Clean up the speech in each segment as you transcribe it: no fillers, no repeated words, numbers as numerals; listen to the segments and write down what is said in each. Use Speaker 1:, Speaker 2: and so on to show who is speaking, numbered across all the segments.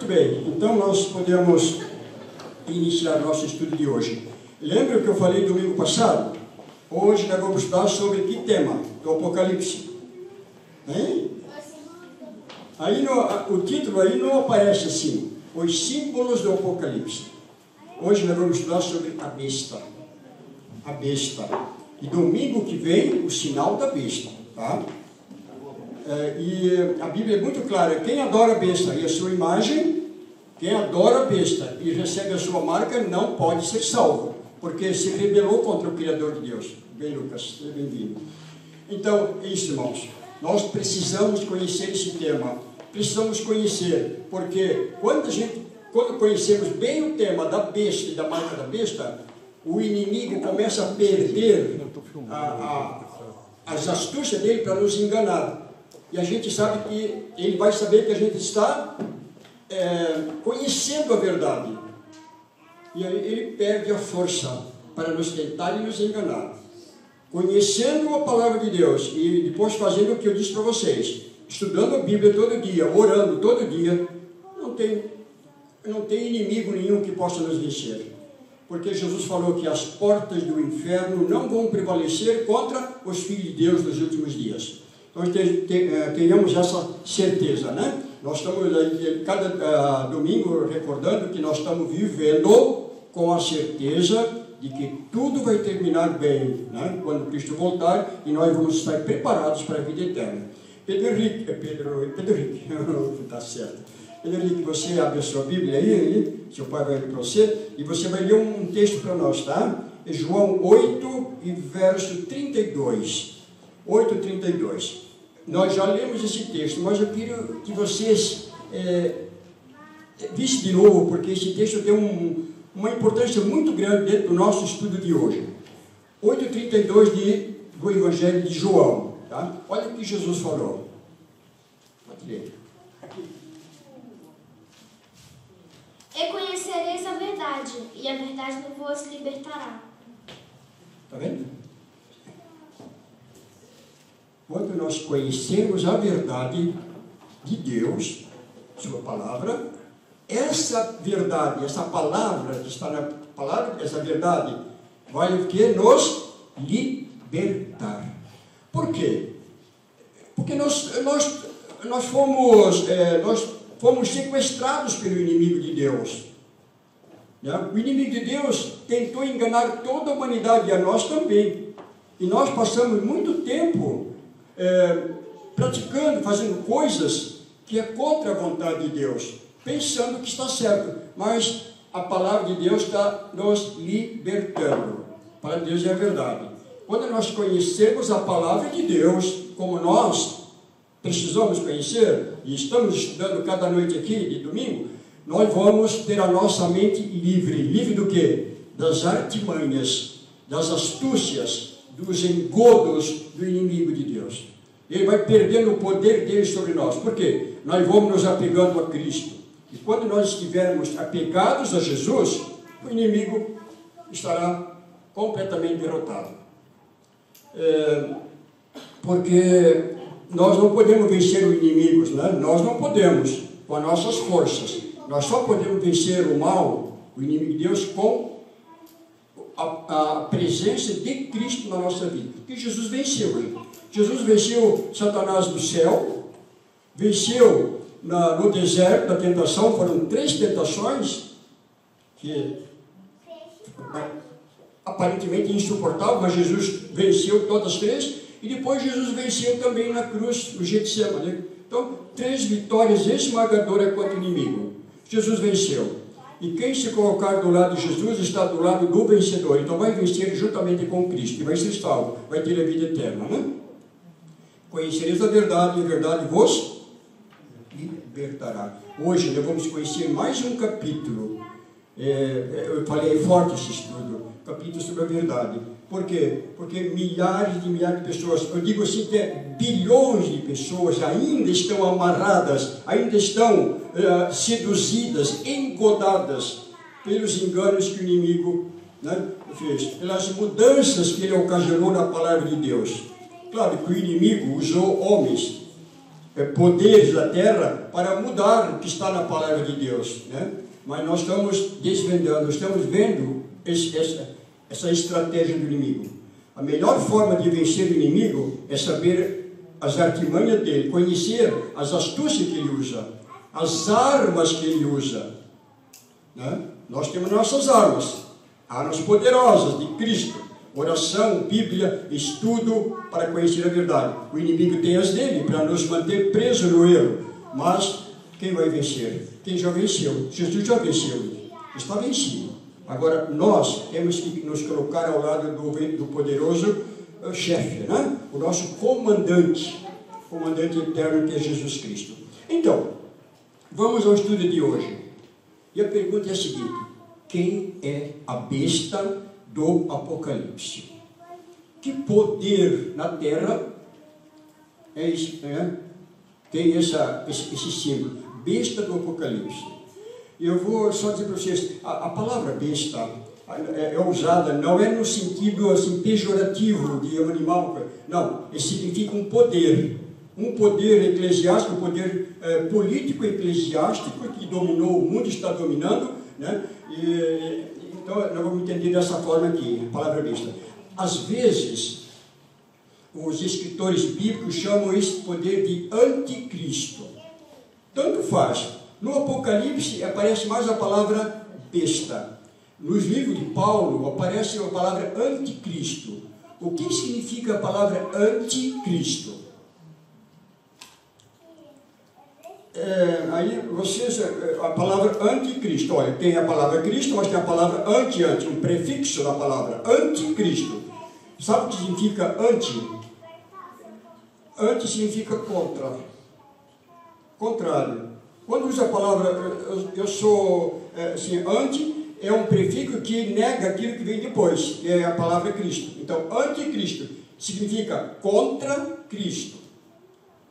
Speaker 1: bem, então nós podemos iniciar nosso estudo de hoje. Lembra que eu falei domingo passado? Hoje nós vamos estudar sobre que tema? Do Apocalipse. Hein? Aí o título aí não aparece assim, os símbolos do Apocalipse. Hoje nós vamos estudar sobre a besta. A besta. E domingo que vem, o sinal da besta. Tá? E a Bíblia é muito clara, quem adora a besta e a sua imagem, quem adora a besta e recebe a sua marca, não pode ser salvo, porque se rebelou contra o Criador de Deus. Bem, Lucas, seja bem-vindo. Então, é isso, irmãos, nós precisamos conhecer esse tema, precisamos conhecer, porque quando conhecemos bem o tema da besta e da marca da besta, o inimigo começa a perder as astúcias dele para nos enganar. E a gente sabe que ele vai saber que a gente está conhecendo a verdade. E aí ele perde a força para nos tentar e nos enganar. Conhecendo a palavra de Deus e depois fazendo o que eu disse para vocês, estudando a Bíblia todo dia, orando todo dia, não tem inimigo nenhum que possa nos vencer. Porque Jesus falou que as portas do inferno não vão prevalecer contra os filhos de Deus nos últimos dias. Então tenhamos essa certeza, né? Nós estamos cada domingo recordando que nós estamos vivendo com a certeza de que tudo vai terminar bem, né? Quando Cristo voltar, e nós vamos estar preparados para a vida eterna. Pedro Henrique, tá certo. Pedro Henrique, você abre a sua Bíblia aí, seu pai vai ler para você, e você vai ler um texto para nós, tá? É João 8 e verso 32. 8:32. Nós já lemos esse texto, mas eu queria que vocês vissem de novo, porque esse texto tem uma importância muito grande dentro do nosso estudo de hoje. 8:32 do Evangelho de João. Tá? Olha o que Jesus falou. Pode ler.
Speaker 2: E conhecereis a verdade, e a verdade vos libertará.
Speaker 1: Está vendo? Quando nós conhecemos a verdade de Deus, sua palavra, essa verdade, essa palavra que está na palavra, essa verdade vai o que? Nos libertar. Por quê? Porque nós fomos sequestrados pelo inimigo de Deus. Né? O inimigo de Deus tentou enganar toda a humanidade e a nós também. E nós passamos muito tempo praticando, fazendo coisas que é contra a vontade de Deus, pensando que está certo, mas a palavra de Deus está nos libertando. A palavra de Deus é a verdade. Quando nós conhecemos a palavra de Deus, como nós precisamos conhecer, e estamos estudando cada noite aqui, de domingo, nós vamos ter a nossa mente livre. Livre do quê? Das artimanhas, das astúcias, dos engodos do inimigo de Deus. Ele vai perdendo o poder dele sobre nós. Por quê? Nós vamos nos apegando a Cristo. E quando nós estivermos apegados a Jesus, o inimigo estará completamente derrotado. Porque nós não podemos vencer os inimigos, né? Nós não podemos com as nossas forças. Nós só podemos vencer o mal, o inimigo de Deus, com a presença de Cristo na nossa vida. Porque Jesus venceu. Jesus venceu Satanás no céu, venceu no deserto da tentação. Foram 3 tentações que aparentemente insuportáveis, mas Jesus venceu todas as 3. E depois Jesus venceu também na cruz, no Getsemane. Então, 3 vitórias esmagadoras contra o inimigo. Jesus venceu. E quem se colocar do lado de Jesus está do lado do vencedor. Então vai vencer juntamente com Cristo. E vai ser salvo. Vai ter a vida eterna, né? Conhecereis a verdade, e a verdade vos libertará. Hoje nós vamos conhecer mais um capítulo. Eu falei forte esse estudo. Capítulo sobre a verdade. Por quê? Porque milhares de pessoas, eu digo assim que bilhões de pessoas ainda estão amarradas, ainda estão seduzidas, engodadas pelos enganos que o inimigo, né, fez, pelas mudanças que ele ocasionou na palavra de Deus. Claro que o inimigo usou homens poderes da terra para mudar o que está na palavra de Deus, né? Mas nós estamos desvendando, estamos vendo essa estratégia do inimigo. A melhor forma de vencer o inimigo é saber as artimanhas dele, conhecer as astúcias que ele usa, as armas que ele usa, né? Nós temos nossas armas poderosas de Cristo: oração, Bíblia, estudo para conhecer a verdade. O inimigo tem as dele para nos manter presos no erro. Mas quem vai vencer? Quem já venceu? Jesus já venceu, está vencido. Agora nós temos que nos colocar ao lado do poderoso chefe, né? O nosso comandante eterno, que é Jesus Cristo. Então, vamos ao estudo de hoje. E a pergunta é a seguinte: quem é a besta do Apocalipse? Que poder na terra tem esse símbolo, besta do Apocalipse? E eu vou só dizer para vocês, a palavra besta é usada, não é no sentido assim pejorativo de um animal, não, significa um poder eclesiástico, um poder político eclesiástico que dominou o mundo, está dominando, né? Então nós vamos entender dessa forma aqui, a palavra besta. Às vezes os escritores bíblicos chamam esse poder de anticristo. Tanto faz. No Apocalipse aparece mais a palavra besta. Nos livros de Paulo aparece a palavra anticristo. O que significa a palavra anticristo? Aí vocês, a palavra anticristo, olha, tem a palavra Cristo, mas tem a palavra anti, um prefixo da palavra anticristo. Sabe o que significa anti? Anti significa contra, contrário. Quando usa a palavra eu sou assim, anti, é um prefixo que nega aquilo que vem depois, que é a palavra Cristo. Então, anticristo significa contra Cristo,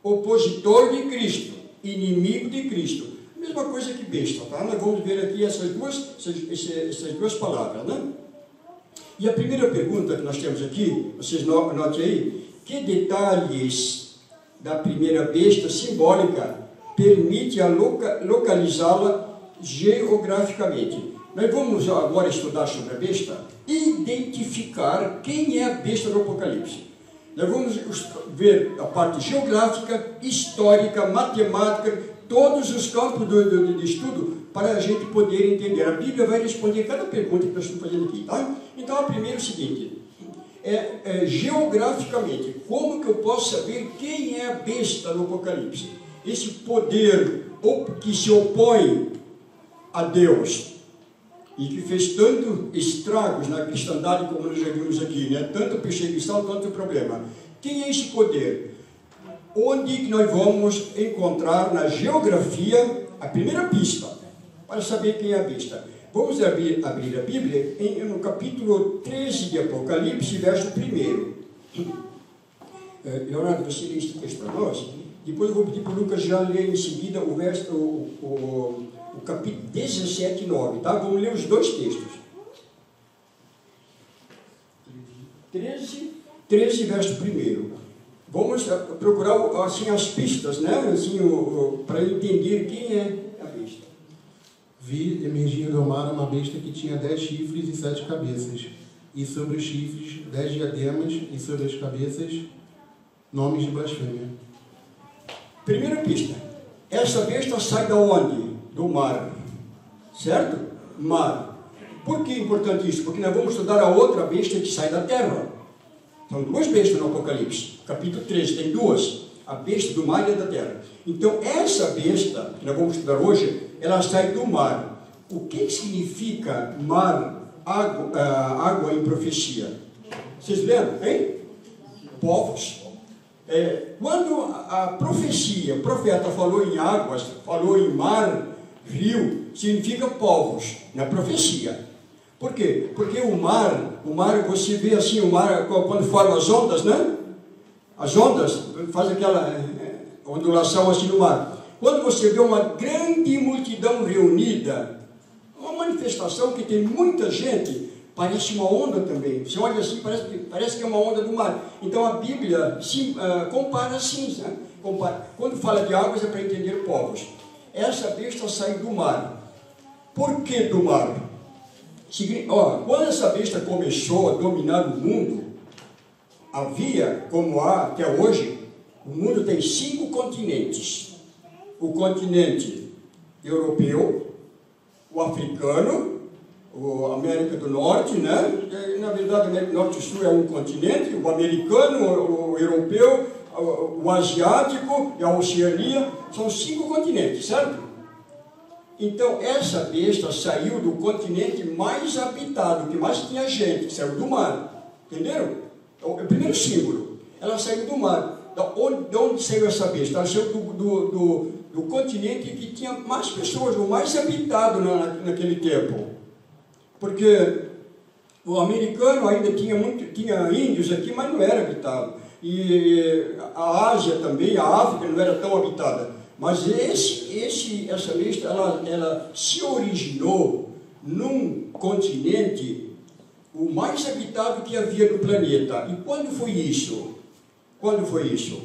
Speaker 1: opositor de Cristo, inimigo de Cristo. Mesma coisa que besta, tá? Nós vamos ver aqui essas duas palavras, né? E a primeira pergunta que nós temos aqui, vocês notem aí, que detalhes da primeira besta simbólica permite a localizá-la geograficamente? Nós vamos agora estudar sobre a besta, identificar quem é a besta do Apocalipse. Nós vamos ver a parte geográfica, histórica, matemática, todos os campos de estudo para a gente poder entender. A Bíblia vai responder cada pergunta que nós estamos fazendo aqui, tá? Então, a primeira é o seguinte, geograficamente, como que eu posso saber quem é a besta no Apocalipse? Esse poder que se opõe a Deus e que fez tanto estragos na cristandade, como nós já vimos aqui, né? Tanto perseguição, tanto problema. Quem é esse poder? Onde que nós vamos encontrar na geografia a primeira pista para saber quem é a besta? Vamos abrir a Bíblia no capítulo 13 de Apocalipse, verso 1. Leonardo, você lê esse texto para nós? Depois eu vou pedir para o Lucas já ler em seguida o capítulo 17, 9, tá? Vamos ler os dois textos. 13, verso 1. Vamos procurar assim, as pistas, né? Assim, para entender quem é a besta.
Speaker 3: Vi emergir do mar uma besta que tinha 10 chifres e 7 cabeças, e sobre os chifres 10 diademas, e sobre as cabeças nomes de blasfêmia.
Speaker 1: Primeira pista. Essa besta sai da onde? Do mar. Certo? Mar. Por que é importante isso? Porque nós vamos estudar a outra besta que sai da terra. São duas bestas no Apocalipse. Capítulo 13 tem duas. A besta do mar e a da terra. Então, essa besta que nós vamos estudar hoje, ela sai do mar. O que significa mar, água em profecia? Vocês lembram, hein? Povos. Quando a profecia, o profeta falou em águas, falou em mar, rio, significa povos, na profecia. Por quê? Porque o mar, você vê assim, o mar, quando forma as ondas, né? As ondas fazem aquela ondulação assim no mar. Quando você vê uma grande multidão reunida, uma manifestação que tem muita gente, parece uma onda também. Você olha assim, parece que é uma onda do mar. Então a Bíblia compara assim, né? Quando fala de águas é para entender povos. Essa besta saiu do mar. Por que do mar? Quando essa besta começou a dominar o mundo, havia, como há até hoje, o mundo tem 5 continentes. O continente europeu, o africano, a América do Norte, né? Na verdade, a América do Norte e Sul é um continente, o americano, o europeu, o asiático e a Oceania, são 5 continentes, certo? Então, essa besta saiu do continente mais habitado, que mais tinha gente, que saiu do mar, entenderam? Então, é o primeiro símbolo, ela saiu do mar. De onde saiu essa besta? Ela saiu do continente que tinha mais pessoas, o mais habitado naquele tempo. Porque o americano ainda tinha índios aqui, mas não era habitado. E a Ásia também, a África não era tão habitada. Mas essa besta, ela se originou num continente o mais habitado que havia no planeta. E quando foi isso? Quando foi isso?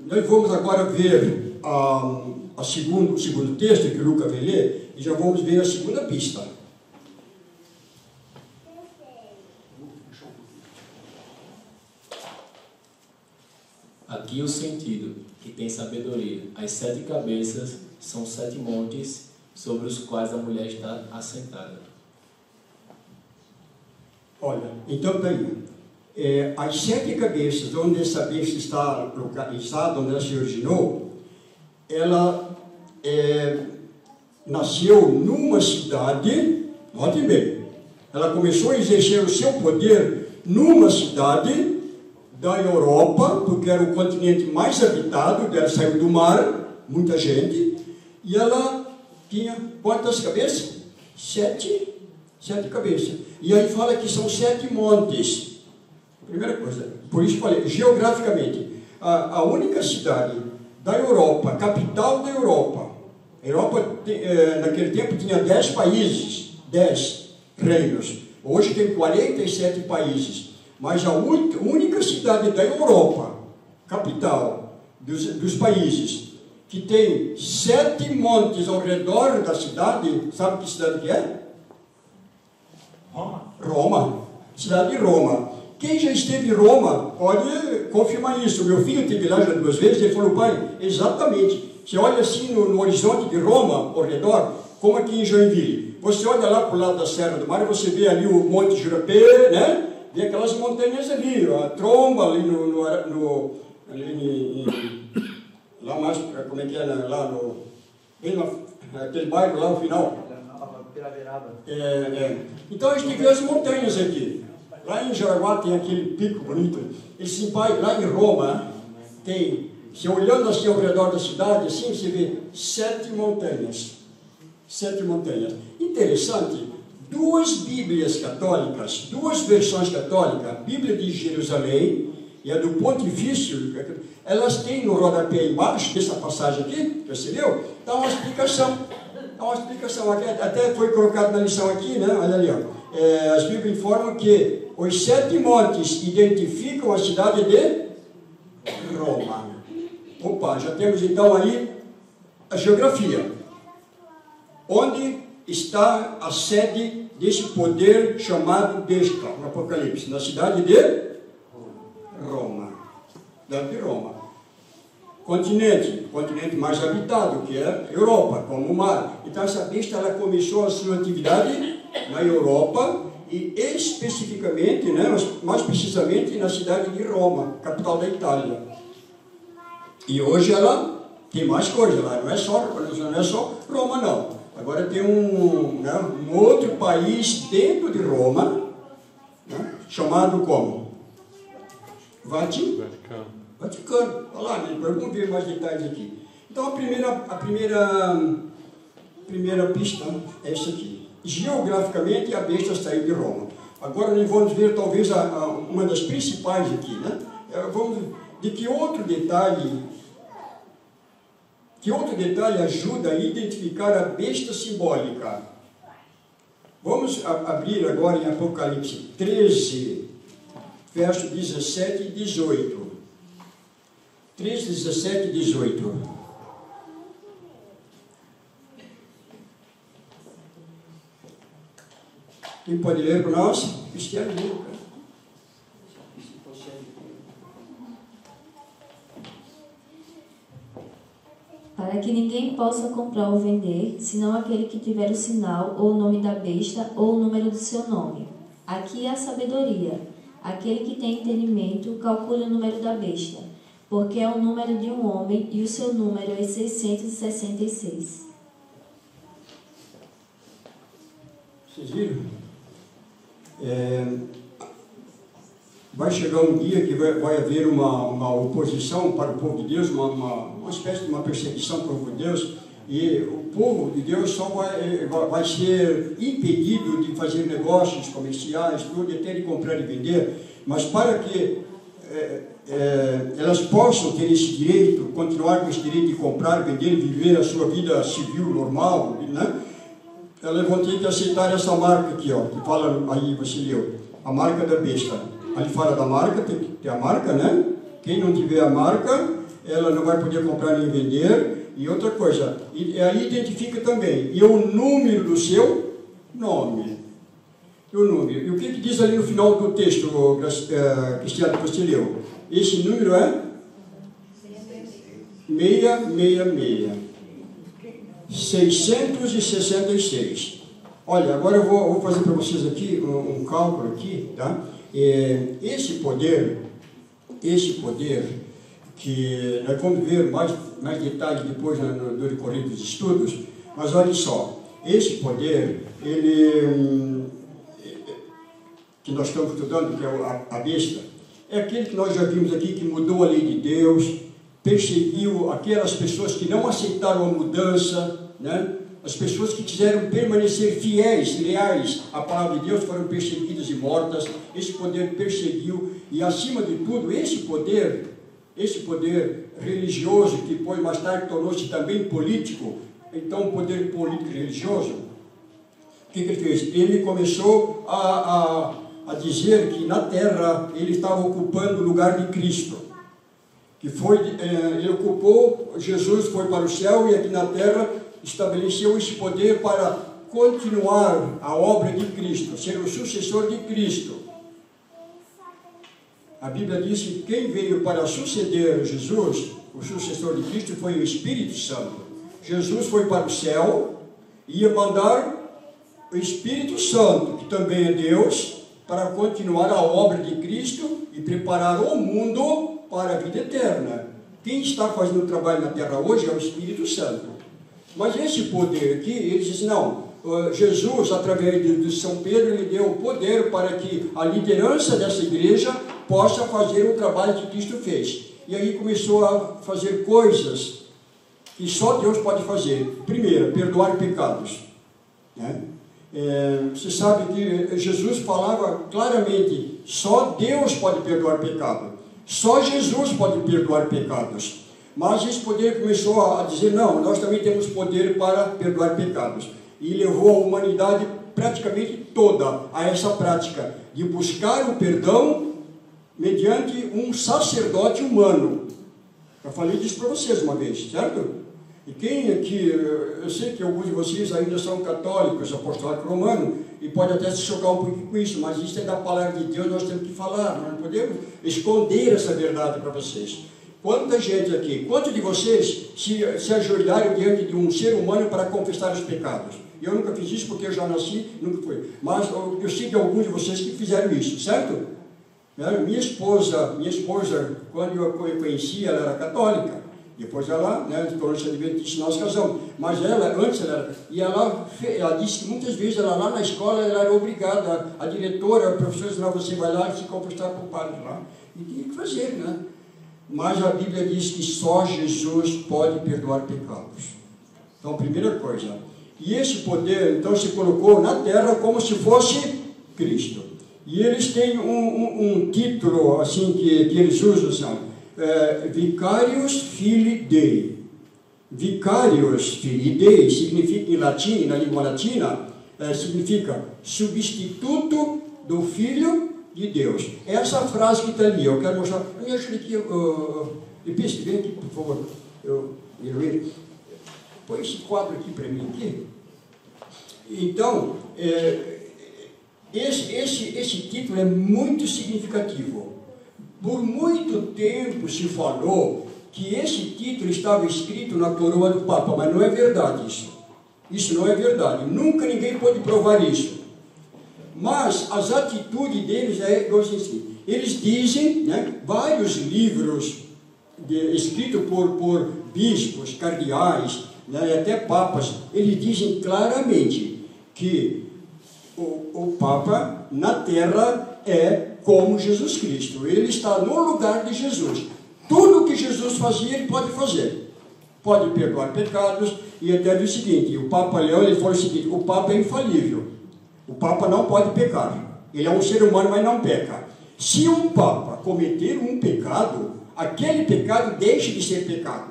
Speaker 1: Nós vamos agora ver o segundo texto que o Lucas vai ler, e já vamos ver a segunda pista.
Speaker 4: Aqui o sentido, que tem sabedoria. As 7 cabeças são 7 montes sobre os quais a mulher está assentada.
Speaker 1: Olha, então daí, as 7 cabeças, onde essa besta está localizada, onde ela se originou, ela nasceu numa cidade, note bem, ela começou a exercer o seu poder numa cidade da Europa, porque era o continente mais habitado, ela saiu do mar, muita gente, e ela tinha quantas cabeças? 7 cabeças. E aí fala que são 7 montes. Primeira coisa, por isso falei, geograficamente, a única cidade da Europa, capital da Europa, naquele tempo tinha 10 países, 10 reinos, hoje tem 47 países. Mas a única cidade da Europa, capital dos países, que tem 7 montes ao redor da cidade, sabe que cidade que é? Roma. Cidade de Roma. Quem já esteve em Roma pode confirmar isso. Meu filho esteve lá já 2 vezes e ele falou, pai, exatamente. Você olha assim no horizonte de Roma, ao redor, como aqui em Joinville. Você olha lá para o lado da Serra do Mar e você vê ali o Monte Jurapé, né? Vê aquelas montanhas ali, a Tromba ali lá mais, como é que é, lá aquele bairro lá no final. Então a gente vê as montanhas aqui. Lá em Jaraguá tem aquele pico bonito. Esse pai, lá em Roma, tem, se olhando assim ao redor da cidade, assim, você vê 7 montanhas. 7 montanhas. Interessante. 2 Bíblias católicas, 2 versões católicas, a Bíblia de Jerusalém e a do Pontifício, elas têm no rodapé embaixo, dessa passagem aqui, que você leu, dá uma explicação. Até foi colocado na lição aqui, né? Olha ali, ó. As Bíblias informam que os 7 montes identificam a cidade de Roma. Opa, já temos então aí a geografia. Onde está a sede desse poder chamado besta, no Apocalipse, na cidade de Roma. Cidade de Roma. Continente mais habitado, que é a Europa, como o mar. Então essa besta, ela começou a sua atividade na Europa e especificamente, né, mais precisamente na cidade de Roma, capital da Itália. E hoje ela tem mais coisa lá, não é só Roma não. Agora tem um outro país dentro de Roma, né, chamado como? Vaticano. Olha lá, vamos ver mais detalhes aqui. Então a primeira pista é essa aqui. Geograficamente a besta saiu de Roma. Agora nós vamos ver talvez uma das principais aqui, né? De que outro detalhe ajuda a identificar a besta simbólica? Vamos abrir agora em Apocalipse 13, verso 17 e 18. 13, 17 e 18. Quem pode ler para nós? Cristiano Lucas.
Speaker 5: Para que ninguém possa comprar ou vender, senão aquele que tiver o sinal, ou o nome da besta, ou o número do seu nome. Aqui é a sabedoria. Aquele que tem entendimento, calcule o número da besta, porque é o número de um homem, e o seu número é 666.
Speaker 1: Vocês viram? Vai chegar um dia que vai haver uma oposição para o povo de Deus, uma espécie de uma perseguição para o povo de Deus, e o povo de Deus só vai ser impedido de fazer negócios comerciais, tudo, até de comprar e vender, mas para que elas possam ter esse direito, continuar com esse direito de comprar, vender, viver a sua vida civil normal, né? Elas vão ter que aceitar essa marca aqui, ó, que fala aí, você leu, a marca da besta. Ali fala da marca, tem que ter a marca, né? Quem não tiver a marca, ela não vai poder comprar nem vender. E outra coisa, e aí identifica também, e o número do seu nome. E o número. E o que diz ali no final do texto, Cristiano, que você leu? Esse número é 666. 666. Olha, agora eu vou fazer para vocês aqui um cálculo aqui, tá? Esse poder, que nós vamos ver mais detalhes depois no decorrer dos estudos, mas olha só, esse poder, ele, que nós estamos estudando, que é a besta, é aquele que nós já vimos aqui, que mudou a lei de Deus, perseguiu aquelas pessoas que não aceitaram a mudança, né? As pessoas que quiseram permanecer fiéis, leais à palavra de Deus, foram perseguidas e mortas. Esse poder perseguiu, e acima de tudo, esse poder religioso, que depois mais tarde tornou-se também político, então o poder político e religioso, o que ele fez? Ele começou a dizer que na terra ele estava ocupando o lugar de Cristo, que foi, ele ocupou, Jesus foi para o céu e aqui na terra estabeleceu esse poder para continuar a obra de Cristo, ser o sucessor de Cristo. A Bíblia diz que quem veio para suceder Jesus, o sucessor de Cristo, foi o Espírito Santo. Jesus foi para o céu e ia mandar o Espírito Santo, que também é Deus, para continuar a obra de Cristo e preparar o mundo para a vida eterna. Quem está fazendo o trabalho na terra hoje é o Espírito Santo. Mas esse poder aqui, ele diz, não, Jesus, através de São Pedro, ele deu o poder para que a liderança dessa igreja possa fazer o trabalho que Cristo fez. E aí começou a fazer coisas que só Deus pode fazer. Primeiro, perdoar pecados, né? Você sabe que Jesus falava claramente, só Deus pode perdoar pecado, só Jesus pode perdoar pecados. Mas esse poder começou a dizer, não, nós também temos poder para perdoar pecados. E levou a humanidade praticamente toda a essa prática de buscar o perdão mediante um sacerdote humano. Eu falei disso para vocês uma vez, certo? E quem aqui, eu sei que alguns de vocês ainda são católicos, apostólico romano, e pode até se chocar um pouquinho com isso, mas isso é da palavra de Deus, nós temos que falar, nós não podemos esconder essa verdade para vocês. Quanta gente aqui, quantos de vocês se ajoelharam diante de um ser humano para confessar os pecados? Eu nunca fiz isso porque eu já nasci, nunca fui. Mas eu sei de alguns de vocês que fizeram isso, certo? Minha esposa, quando eu a conheci, ela era católica. Depois ela, tornou-se adventista, nós casamos. Mas ela, antes ela era... E ela disse que muitas vezes ela lá na escola, ela era obrigada, a diretora, a professora dizia, você vai lá e se confessar para o padre lá. E tinha que fazer, né? Mas a Bíblia diz que só Jesus pode perdoar pecados. Então, primeira coisa. E esse poder, então, se colocou na terra como se fosse Cristo. E eles têm um título, assim, que eles usam, Vicarius Filii Dei. Vicarius Filii Dei significa, em latim, na língua latina, significa substituto do Filho de Deus. Essa frase que está ali, eu quero mostrar. Eu acho que E pense, vem aqui, por favor. Põe esse quadro aqui para mim. Aqui. Então, esse título é muito significativo. Por muito tempo se falou que esse título estava escrito na coroa do Papa, mas não é verdade isso. Isso não é verdade. Nunca ninguém pôde provar isso. Mas as atitudes deles assim. Eles dizem, né, vários livros escritos por bispos, cardeais, né, até papas, eles dizem claramente que o Papa na Terra é como Jesus Cristo. Ele está no lugar de Jesus. Tudo que Jesus fazia, ele pode fazer. Pode perdoar pecados. E até do seguinte, o Papa Leão, ele falou o seguinte, o Papa é infalível. O Papa não pode pecar. Ele é um ser humano, mas não peca. Se um Papa cometer um pecado, aquele pecado deixa de ser pecado.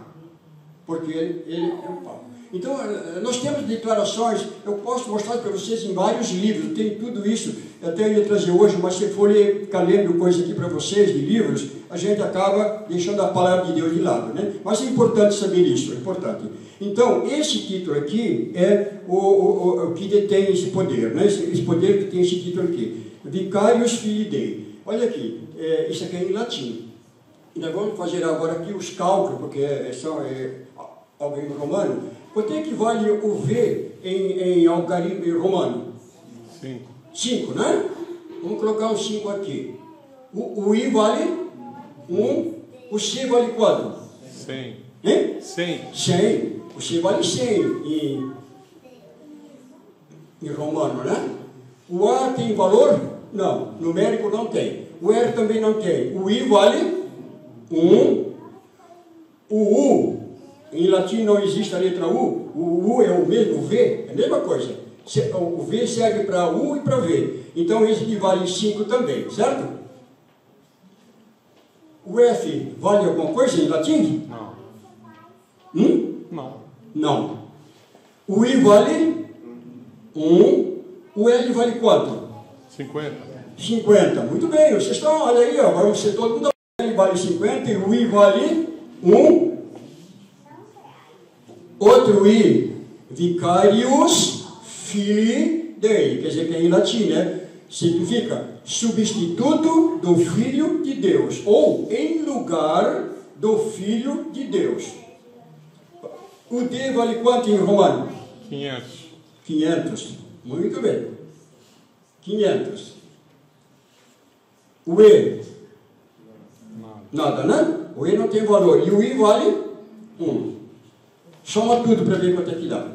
Speaker 1: Porque ele é um Papa. Então, nós temos declarações, eu posso mostrar para vocês em vários livros, tem tudo isso, eu até ia trazer hoje, mas se for ficar lendo coisa aqui para vocês, de livros, a gente acaba deixando a palavra de Deus de lado, né? Mas é importante saber isso, é importante. Então, esse título aqui é o que detém esse poder, né? Esse poder que tem esse título aqui, Vicarius Filii Dei. Olha aqui, isso aqui é em latim. E nós vamos fazer agora aqui os cálculos, porque são algarismo romano. Quanto é que vale o V em algarismo romano?
Speaker 6: 5.
Speaker 1: 5, né? Vamos colocar um 5 aqui. O I vale 1, o C vale quanto?
Speaker 6: 100.
Speaker 1: Hein?
Speaker 6: 100.
Speaker 1: 100. O C vale 100 em romano, né? O A tem valor? Não. Numérico não tem. O R também não tem. O I vale 1. O U, em latim não existe a letra U. O U é o mesmo, o V é a mesma coisa. O V serve para U e para V. Então esse aqui vale 5 também, certo? O F vale alguma coisa em latim?
Speaker 6: Não. Não.
Speaker 1: Não. O I vale 1. O L vale quanto?
Speaker 6: 50.
Speaker 1: 50. Muito bem, vocês estão, olha aí, ó, vai ser todo mundo. O L vale 50 e o I vale 1. Outro I, Vicarius Filii Dei, quer dizer que é em latim, né? Significa substituto do Filho de Deus, ou em lugar do Filho de Deus. O D vale quanto em romano?
Speaker 6: 500.
Speaker 1: 500. Muito bem. 500. O E? Nada, né? O E não tem valor. E o I vale 1. Soma tudo para ver quanto é que dá.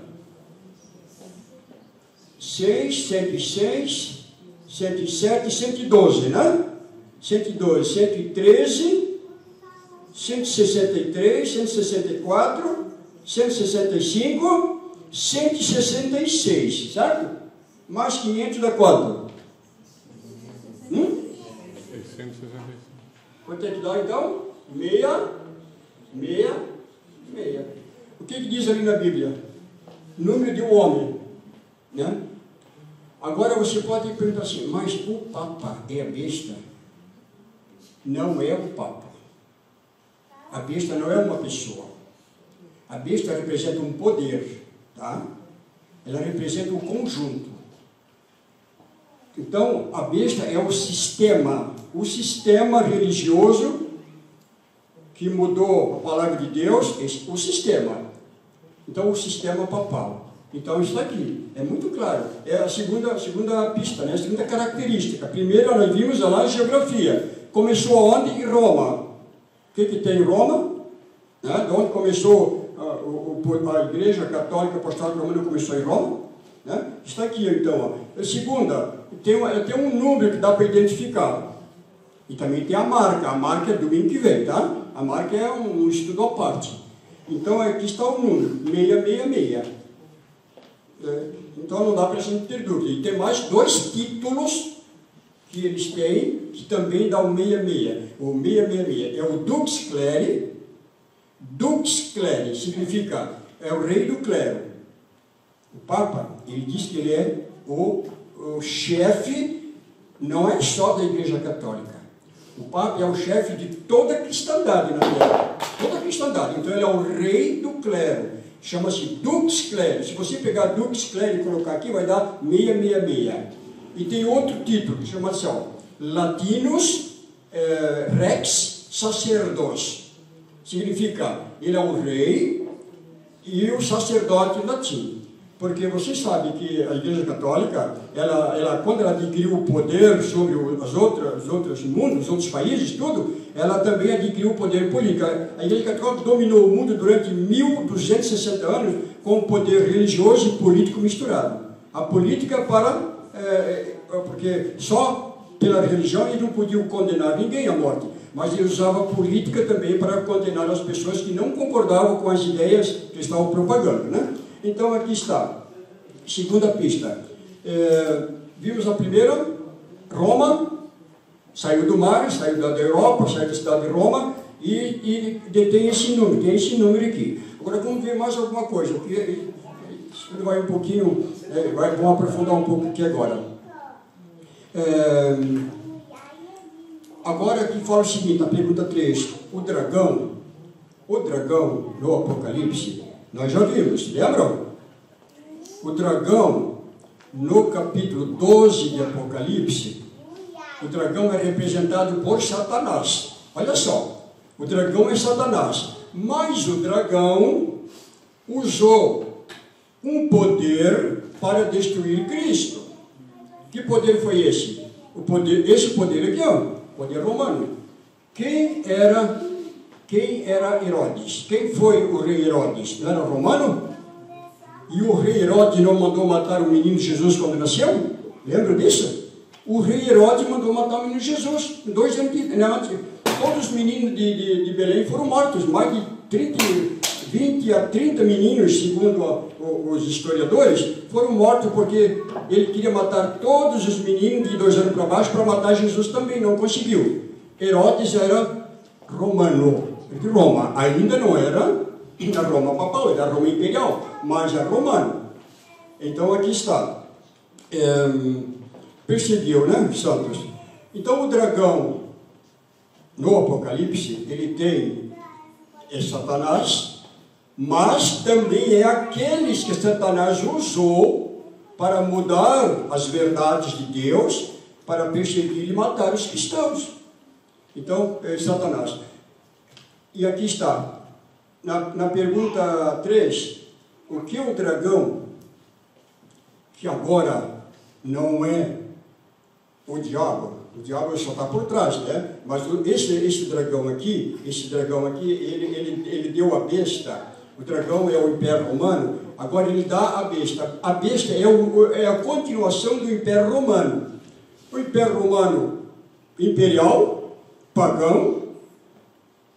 Speaker 1: 6, 106, 107, 112, né? 112, 113, 163, 164, 165, 166, certo? Mais 500 dá quanto?
Speaker 6: 665.
Speaker 1: Quanto é que dá então? 6. O que diz ali na Bíblia? Número de um homem, né? Agora você pode perguntar assim, mas o Papa é a besta? Não é o Papa. A besta não é uma pessoa. A besta representa um poder, tá? Ela representa um conjunto. Então, a besta é o sistema religioso que mudou a palavra de Deus, o sistema. Então, o sistema papal. Então, isso aqui é muito claro. É a segunda pista, né? A segunda característica. Primeiro, nós vimos lá a geografia. Começou onde? Em Roma. O que tem em Roma? Né? De onde começou a Igreja Católica Apostólica Romana, começou em Roma. Né? Está aqui, então. Ó. A segunda, tem um número que dá para identificar. E também tem a marca. A marca é domingo que vem, tá? A marca é um estudo à parte. Então, aqui está o número, 666. Então, não dá para a gente ter dúvida. E tem mais 2 títulos que eles têm, que também dá o 66. O 666 é o Dux Cleri. Dux Cleri significa, é o rei do clero. O Papa, ele diz que ele é o chefe, não é só da Igreja Católica. O Papa é o chefe de toda a cristandade na Terra. toda a cristandade. Então ele é o rei do clero, chama-se Dux Clero. Se você pegar Dux Clero e colocar aqui, vai dar 666. E tem outro título, que chama assim, ó, Latinus Rex Sacerdos. Significa, ele é o rei e o sacerdote em latim. Porque vocês sabem que a Igreja Católica, quando ela adquiriu o poder sobre os outros mundos, os outros países, tudo, ela também adquiriu o poder político. A Igreja Católica dominou o mundo durante 1260 anos com o poder religioso e político misturado. A política porque só pela religião eles não podiam condenar ninguém à morte, mas ele usava a política também para condenar as pessoas que não concordavam com as ideias que estavam propagando, né? Então aqui está, segunda pista. Vimos a primeira, Roma, saiu do mar, saiu da Europa, saiu da cidade de Roma e detém esse número, tem esse número aqui. Agora vamos ver mais alguma coisa, porque isso vai um pouquinho, vamos aprofundar um pouco aqui agora. Agora aqui fala o seguinte, a pergunta 3, o dragão no Apocalipse, nós já vimos, lembram? O dragão, no capítulo 12 de Apocalipse, o dragão é representado por Satanás. Olha só, o dragão é Satanás, mas o dragão usou um poder para destruir Cristo. Que poder foi esse? Esse poder aqui, ó, poder romano. Quem era Herodes? Quem foi o rei Herodes? Não era romano? E o rei Herodes não mandou matar o menino Jesus quando nasceu? Lembra disso? O rei Herodes mandou matar o menino Jesus. 2 anos antes. Todos os meninos de Belém foram mortos. Mais de 20 a 30 meninos, segundo os historiadores, foram mortos porque ele queria matar todos os meninos de 2 anos para baixo para matar Jesus também. Não conseguiu. Herodes era romano. De Roma, ainda não era a Roma papal, era a Roma imperial, mas era romano. Então aqui está. Percebeu, né, Santos? Então o dragão, no Apocalipse, ele é Satanás, mas também é aqueles que Satanás usou para mudar as verdades de Deus, para perseguir e matar os cristãos. Então, é Satanás. E aqui está, na pergunta 3, o que o dragão, que agora não é o diabo só está por trás, né? Mas esse dragão aqui, ele deu a besta. O dragão é o Império Romano, agora ele dá a besta. A besta é a continuação do Império Romano. O Império Romano imperial, pagão,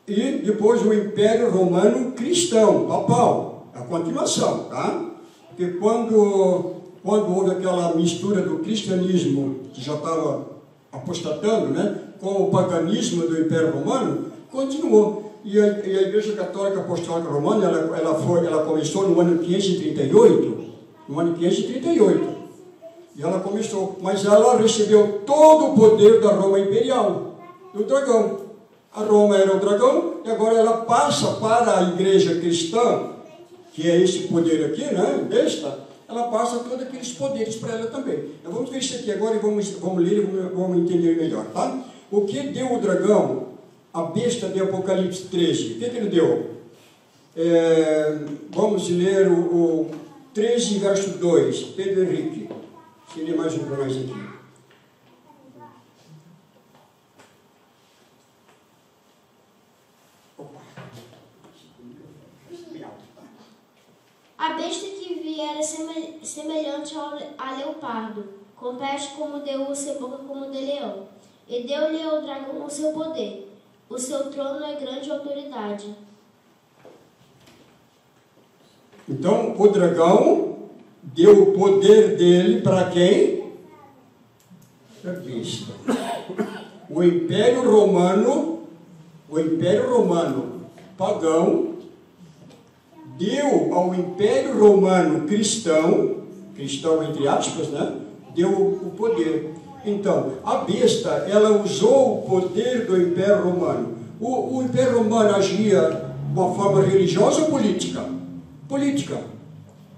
Speaker 1: e depois o Império Romano cristão, papal, a continuação, tá? Porque quando houve aquela mistura do cristianismo, que já estava apostatando, né, com o paganismo do Império Romano, continuou. E a Igreja Católica Apostólica Romana, ela começou no ano 538, e ela começou, mas ela recebeu todo o poder da Roma Imperial, do dragão. A Roma era o dragão, e agora ela passa para a igreja cristã, que é esse poder aqui, né, besta, ela passa todos aqueles poderes para ela também. Então, vamos ver isso aqui agora e vamos ler e vamos entender melhor, tá? O que deu o dragão, a besta de Apocalipse 13? O que ele deu? Vamos ler o 13, verso 2. Pedro Henrique, se lê mais um para nós aqui.
Speaker 2: A besta que vi era semelhante a leopardo, com pés como de urso e boca como de leão. E deu-lhe ao dragão o seu poder. O seu trono é grande autoridade.
Speaker 1: Então, o dragão deu o poder dele para quem? Para a besta. O Império Romano pagão, deu ao Império Romano cristão entre aspas, né? Deu o poder. Então, a besta, ela usou o poder do Império Romano. O Império Romano agia Uma forma religiosa ou política? Política.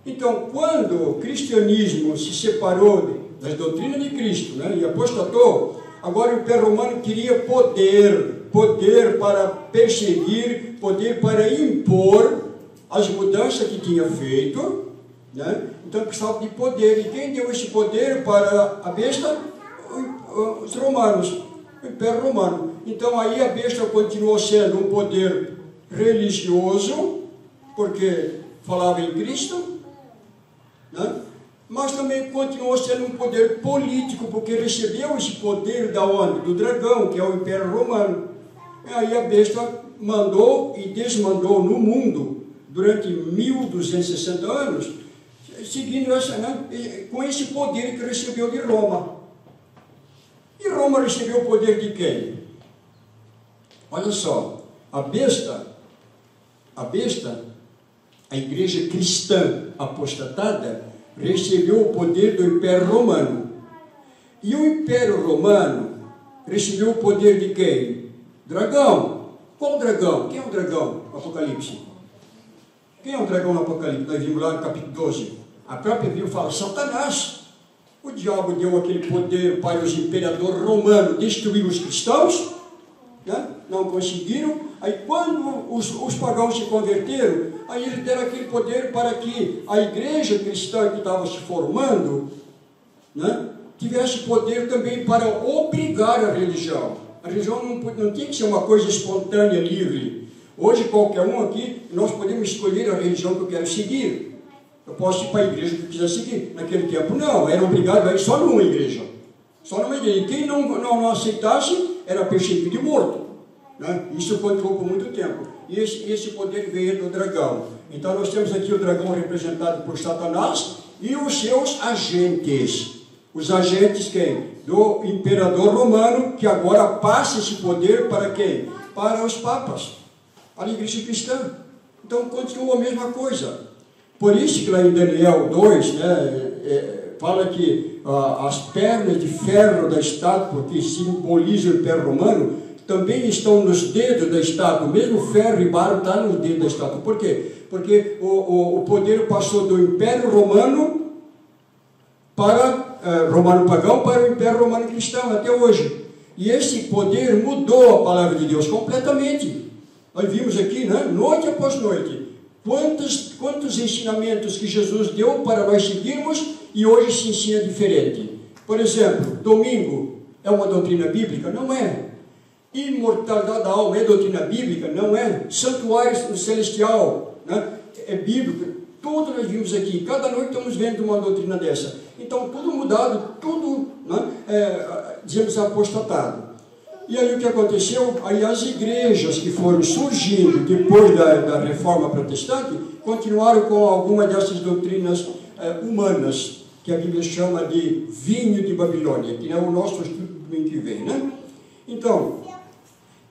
Speaker 1: Então, quando o cristianismo se separou das doutrinas de Cristo, né, e apostatou, agora o Império Romano queria poder para perseguir, poder para impor as mudanças que tinha feito, né? Então precisava de poder. E quem deu esse poder para a besta? Os romanos, o Império Romano. Então aí a besta continuou sendo um poder religioso, porque falava em Cristo, né? Mas também continuou sendo um poder político, porque recebeu esse poder da onde? Do dragão, que é o Império Romano. E aí a besta mandou e desmandou no mundo durante 1260 anos, seguindo essa, né, com esse poder que recebeu de Roma. E Roma recebeu o poder de quem? Olha só, a besta, a igreja cristã apostatada, recebeu o poder do Império Romano. E o Império Romano recebeu o poder de quem? Dragão. Qual dragão? Quem é o dragão no Apocalipse? Quem é o dragão no Apocalipse? Nós vimos lá no capítulo 12. A própria Bíblia fala, Satanás. O diabo deu aquele poder para os imperadores romanos destruir os cristãos, né? Não conseguiram. Aí quando os pagãos se converteram, aí eles deram aquele poder para que a igreja cristã que estava se formando, né, tivesse poder também para obrigar a religião. A religião não tinha que ser uma coisa espontânea, livre. Hoje qualquer um aqui, nós podemos escolher a religião que eu quero seguir. Eu posso ir para a igreja que eu quiser seguir. Naquele tempo não, era obrigado a ir só numa igreja. Só numa igreja. E quem não aceitasse era perseguido e morto, né? Isso continuou por muito tempo. E esse poder veio do dragão. Então nós temos aqui o dragão representado por Satanás e os seus agentes. Os agentes quem? Do imperador romano, que agora passa esse poder para quem? Para os papas, para a igreja cristã. Então continua a mesma coisa. Por isso que lá em Daniel 2, né, fala que as pernas de ferro da estátua, que simbolizam o Império Romano, também estão nos dedos da estátua. Mesmo ferro e barro está nos dedos da estátua. Por quê? Porque o poder passou do Império Romano para romano pagão para o Império Romano cristão até hoje. E esse poder mudou a palavra de Deus completamente. Nós vimos aqui, né, noite após noite, quantos ensinamentos que Jesus deu para nós seguirmos e hoje se ensina diferente. Por exemplo, domingo é uma doutrina bíblica? Não é. Imortalidade da alma é doutrina bíblica? Não é. Santuário celestial, né, é bíblico. Tudo nós vimos aqui. Cada noite estamos vendo uma doutrina dessa. Então, tudo mudado, tudo, né, dizemos, apostatado. E aí o que aconteceu? Aí as igrejas que foram surgindo depois da reforma protestante continuaram com alguma dessas doutrinas humanas, que a Bíblia chama de vinho de Babilônia, que é o nosso estudo do domingo que vem, né? Então,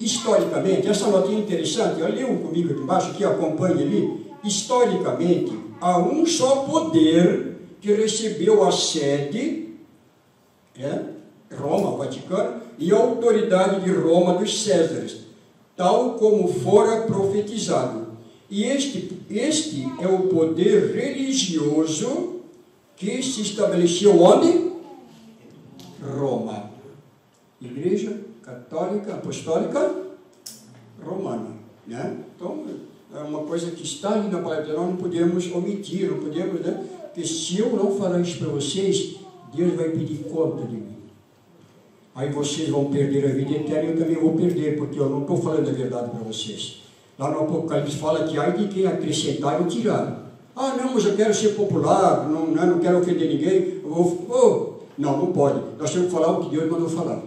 Speaker 1: historicamente, essa notinha interessante, leiam comigo aqui embaixo, que acompanhe ali. Historicamente, há um só poder que recebeu a sede, Roma, Vaticano, e a autoridade de Roma dos Césares, tal como fora profetizado. E este é o poder religioso que se estabeleceu onde? Roma. Igreja Católica, Apostólica, Romana, né? Então, é uma coisa que está ali na palavra de Deus, nós não podemos omitir, não podemos, né? Porque se eu não falar isso para vocês, Deus vai pedir conta de mim. Aí vocês vão perder a vida eterna e eu também vou perder, porque eu não estou falando a verdade para vocês. Lá no Apocalipse fala que ai de quem acrescentar ou tirar. Ah, não, mas eu quero ser popular, não quero ofender ninguém. Não pode. Nós temos que falar o que Deus mandou falar.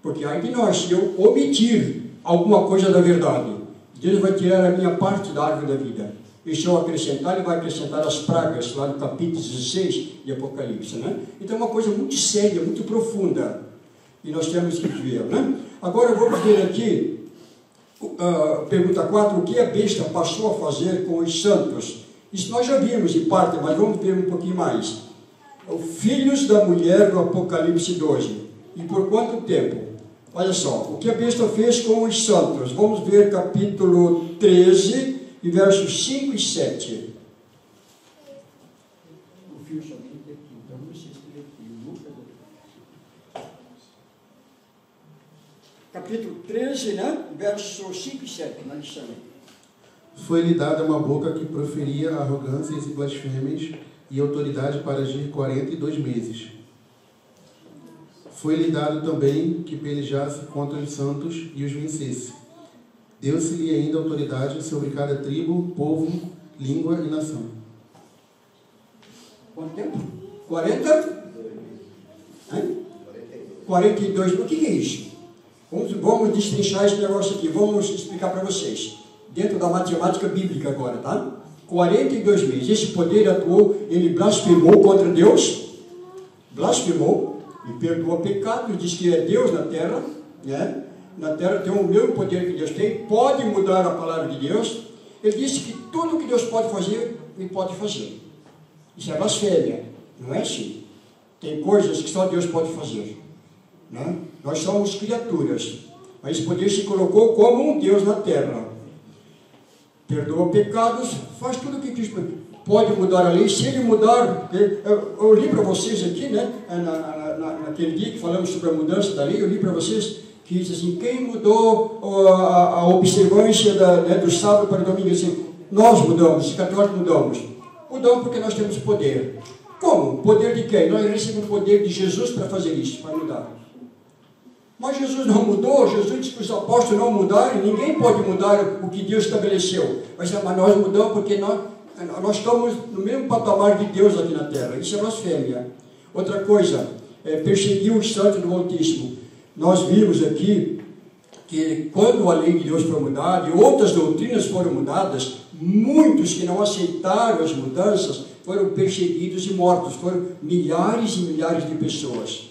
Speaker 1: Porque ai de nós, se eu omitir alguma coisa da verdade, Deus vai tirar a minha parte da árvore da vida. E se eu acrescentar, Ele vai acrescentar as pragas, lá no capítulo 16 de Apocalipse, né? Então é uma coisa muito séria, muito profunda. E nós temos que ver, né? Agora vamos ver aqui, pergunta 4, o que a besta passou a fazer com os santos? Isso nós já vimos em parte, mas vamos ver um pouquinho mais. Filhos da mulher do Apocalipse 12. E por quanto tempo? Olha só, o que a besta fez com os santos. Vamos ver capítulo 13, e versos 5 e 7. O fio só tem aqui, então não sei se tem aqui. Capítulo 13, né? Versos 5 e 7, na lição.
Speaker 3: Foi-lhe dada uma boca que proferia arrogâncias e blasfêmias e autoridade para agir 42 meses. Foi-lhe dado também que pelejasse contra os santos e os vencesse. Deu-se-lhe ainda autoridade sobre cada tribo, povo, língua e nação.
Speaker 1: Quanto tempo? 40? 42. O que é isso? Vamos destrinchar esse negócio aqui. Vamos explicar para vocês. Dentro da matemática bíblica agora, tá? 42 meses. Esse poder atuou, ele blasfemou contra Deus. Blasfemou e perdoa pecado. Diz que é Deus na terra, né? Na terra tem o mesmo poder que Deus tem. Pode mudar a palavra de Deus. Ele disse que tudo que Deus pode fazer, ele pode fazer. Isso é blasfêmia. Não é assim. Tem coisas que só Deus pode fazer. Né? Nós somos criaturas, mas esse poder se colocou como um Deus na terra. Perdoa pecados, faz tudo o que Cristo pode mudar a lei. Se ele mudar, eu li para vocês aqui, né, naquele dia que falamos sobre a mudança da lei, eu li para vocês que diz assim: quem mudou a observância do sábado para o domingo? Assim, nós mudamos, os católicos mudamos. Mudamos porque nós temos poder. Como? Poder de quem? Nós recebemos o poder de Jesus para fazer isso, para mudar. Mas Jesus não mudou, Jesus disse que os apóstolos não mudaram, ninguém pode mudar o que Deus estabeleceu. Mas nós mudamos porque nós estamos no mesmo patamar de Deus aqui na terra. Isso é blasfêmia. Outra coisa, perseguir os santos do Altíssimo. Nós vimos aqui que quando a lei de Deus foi mudada e outras doutrinas foram mudadas, muitos que não aceitaram as mudanças foram perseguidos e mortos. Foram milhares e milhares de pessoas.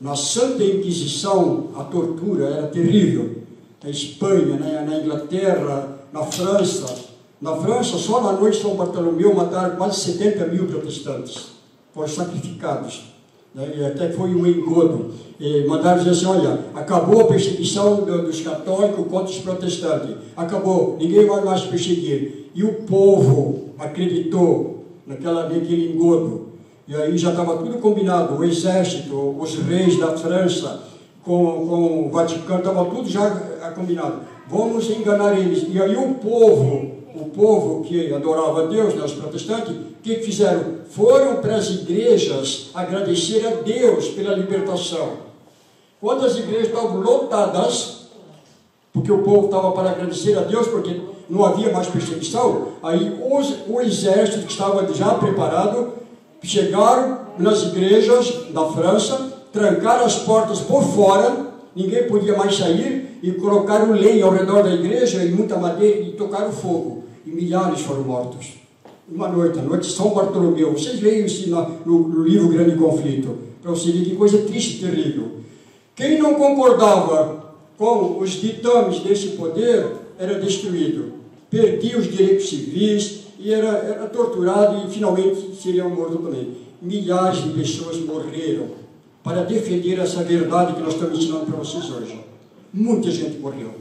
Speaker 1: Na Santa Inquisição, a tortura era terrível. Na Espanha, na Inglaterra, na França. Na França, só na noite de São Bartolomeu, mataram quase 70 mil protestantes. Foram sacrificados. E até foi um engodo. E mandaram dizer assim: olha, acabou a perseguição dos católicos contra os protestantes. Acabou, ninguém vai mais perseguir. E o povo acreditou naquele engodo. E aí já estava tudo combinado, o exército, os reis da França, com o Vaticano, estava tudo já combinado. Vamos enganar eles. E aí o povo que adorava a Deus, né, os protestantes, o que fizeram? Foram para as igrejas agradecer a Deus pela libertação. Quando as igrejas estavam lotadas, porque o povo estava para agradecer a Deus, porque não havia mais perseguição, aí o exército que estava já preparado, chegaram nas igrejas da França, trancaram as portas por fora, ninguém podia mais sair, e colocaram lenha ao redor da igreja e muita madeira e tocaram fogo. E milhares foram mortos. Uma noite, a noite de São Bartolomeu. Vocês veem isso no livro Grande Conflito, para você ver que coisa triste e terrível. Quem não concordava com os ditames desse poder era destruído. Perdia os direitos civis, e era torturado e finalmente seria morto também. Milhares de pessoas morreram para defender essa verdade que nós estamos ensinando para vocês hoje. Muita gente morreu.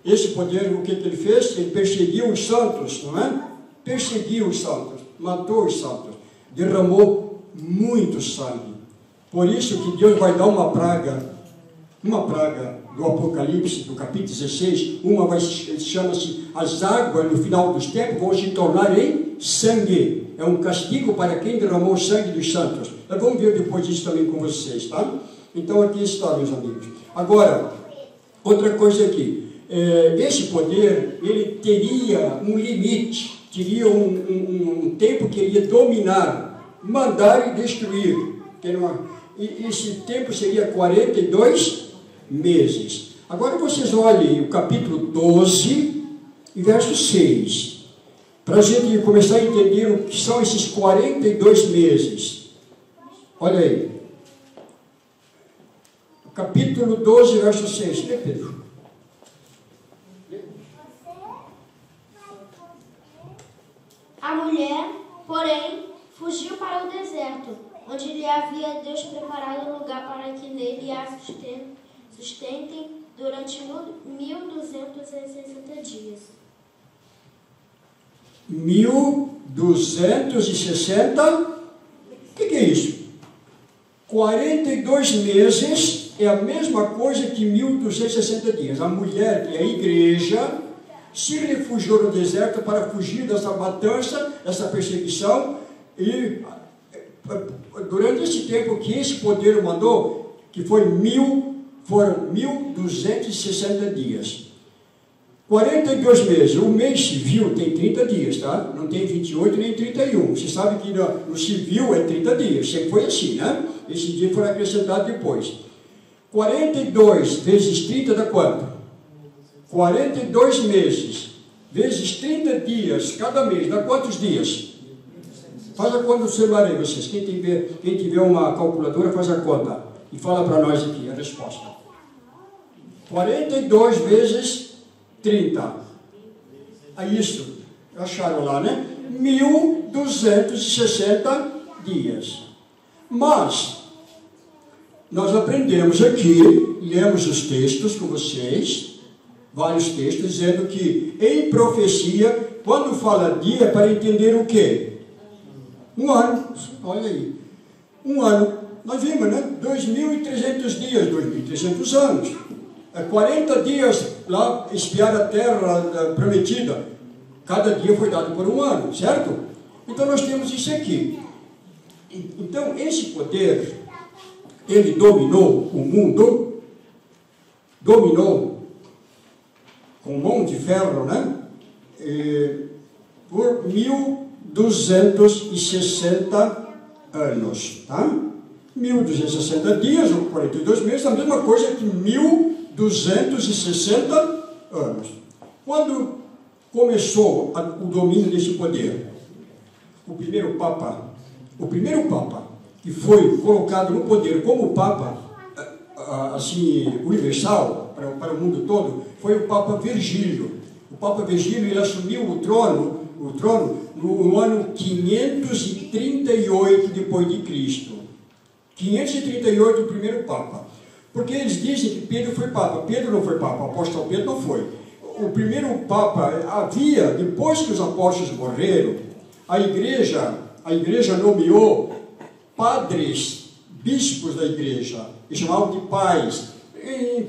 Speaker 1: Esse poder, o que ele fez? Ele perseguiu os santos, não é? Perseguiu os santos, matou os santos, derramou muito sangue. Por isso que Deus vai dar uma praga do Apocalipse, do capítulo 16, chama-se as águas no final dos tempos vão se tornar em sangue. É um castigo para quem derramou o sangue dos santos. Nós vamos ver depois disso também com vocês, tá? Então aqui está, meus amigos. Agora, outra coisa aqui. Esse poder, ele teria um limite, teria um tempo que ele ia dominar, mandar e destruir. E esse tempo seria 42 meses. Agora vocês olhem o capítulo 12 e verso 6, para a gente começar a entender o que são esses 42 meses. Olha aí. O capítulo 12, verso 6. Lê, Pedro.
Speaker 2: A mulher, porém, fugiu para o deserto, onde lhe havia Deus preparado um lugar para que nele a sustentem durante 1260 dias.
Speaker 1: 1260, o que é isso? 42 meses é a mesma coisa que 1260 dias. A mulher, que é a igreja, se refugiou no deserto para fugir dessa matança, dessa perseguição, e durante esse tempo que esse poder mandou, que foram 1260 dias. 42 meses. O mês civil tem 30 dias, tá? Não tem 28 nem 31. Você sabe que no civil é 30 dias. Sempre foi assim, né? Esse dia foi acrescentado depois. 42 vezes 30 dá quanto? 42 meses vezes 30 dias cada mês. Dá quantos dias? Faz a conta do celular aí, vocês. Quem tiver uma calculadora, faz a conta. E fala para nós aqui a resposta. 42 vezes 30. É isso. Acharam lá, né? 1260 dias. Mas, nós aprendemos aqui, lemos os textos com vocês, vários textos, dizendo que em profecia, quando fala dia, é para entender o quê? Um ano. Olha aí. Um ano. Nós vimos, né? 2.300 dias, 2.300 anos. 40 dias lá espiar a terra prometida. Cada dia foi dado por um ano, certo? Então nós temos isso aqui. Então esse poder, ele dominou o mundo, dominou com mão de ferro, né? Por 1260 anos, tá? 1260 dias, ou 42 meses, a mesma coisa que 1260 anos. Quando começou o domínio desse poder, o primeiro Papa que foi colocado no poder como Papa, assim, universal, para o mundo todo, foi o Papa Virgílio. O Papa Virgílio, ele assumiu o trono no ano 538 depois de Cristo. 538, o primeiro Papa. Porque eles dizem que Pedro foi Papa. Pedro não foi Papa, o apóstolo Pedro não foi. O primeiro Papa havia, depois que os apóstolos morreram, a igreja nomeou padres, bispos da igreja, e chamavam de pais. Em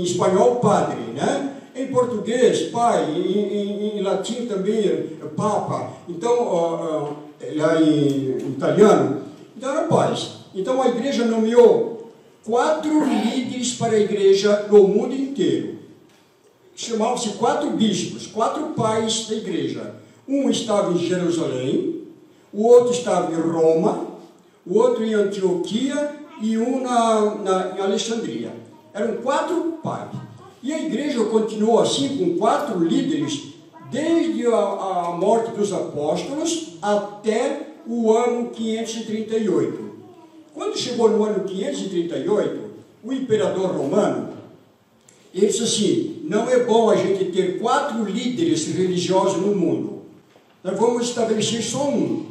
Speaker 1: espanhol, padre, né? Em português, pai, em latim também, papa. Então, lá em italiano, então eram pais. Então a igreja nomeou 4 líderes para a igreja no mundo inteiro. Chamavam-se 4 bispos, 4 pais da igreja. Um estava em Jerusalém, o outro estava em Roma, o outro em Antioquia e um em Alexandria. Eram 4 pais. E a igreja continuou assim com 4 líderes desde a morte dos apóstolos até o ano 538. Quando chegou no ano 538, o imperador romano, ele disse assim: não é bom a gente ter 4 líderes religiosos no mundo. Nós vamos estabelecer só um.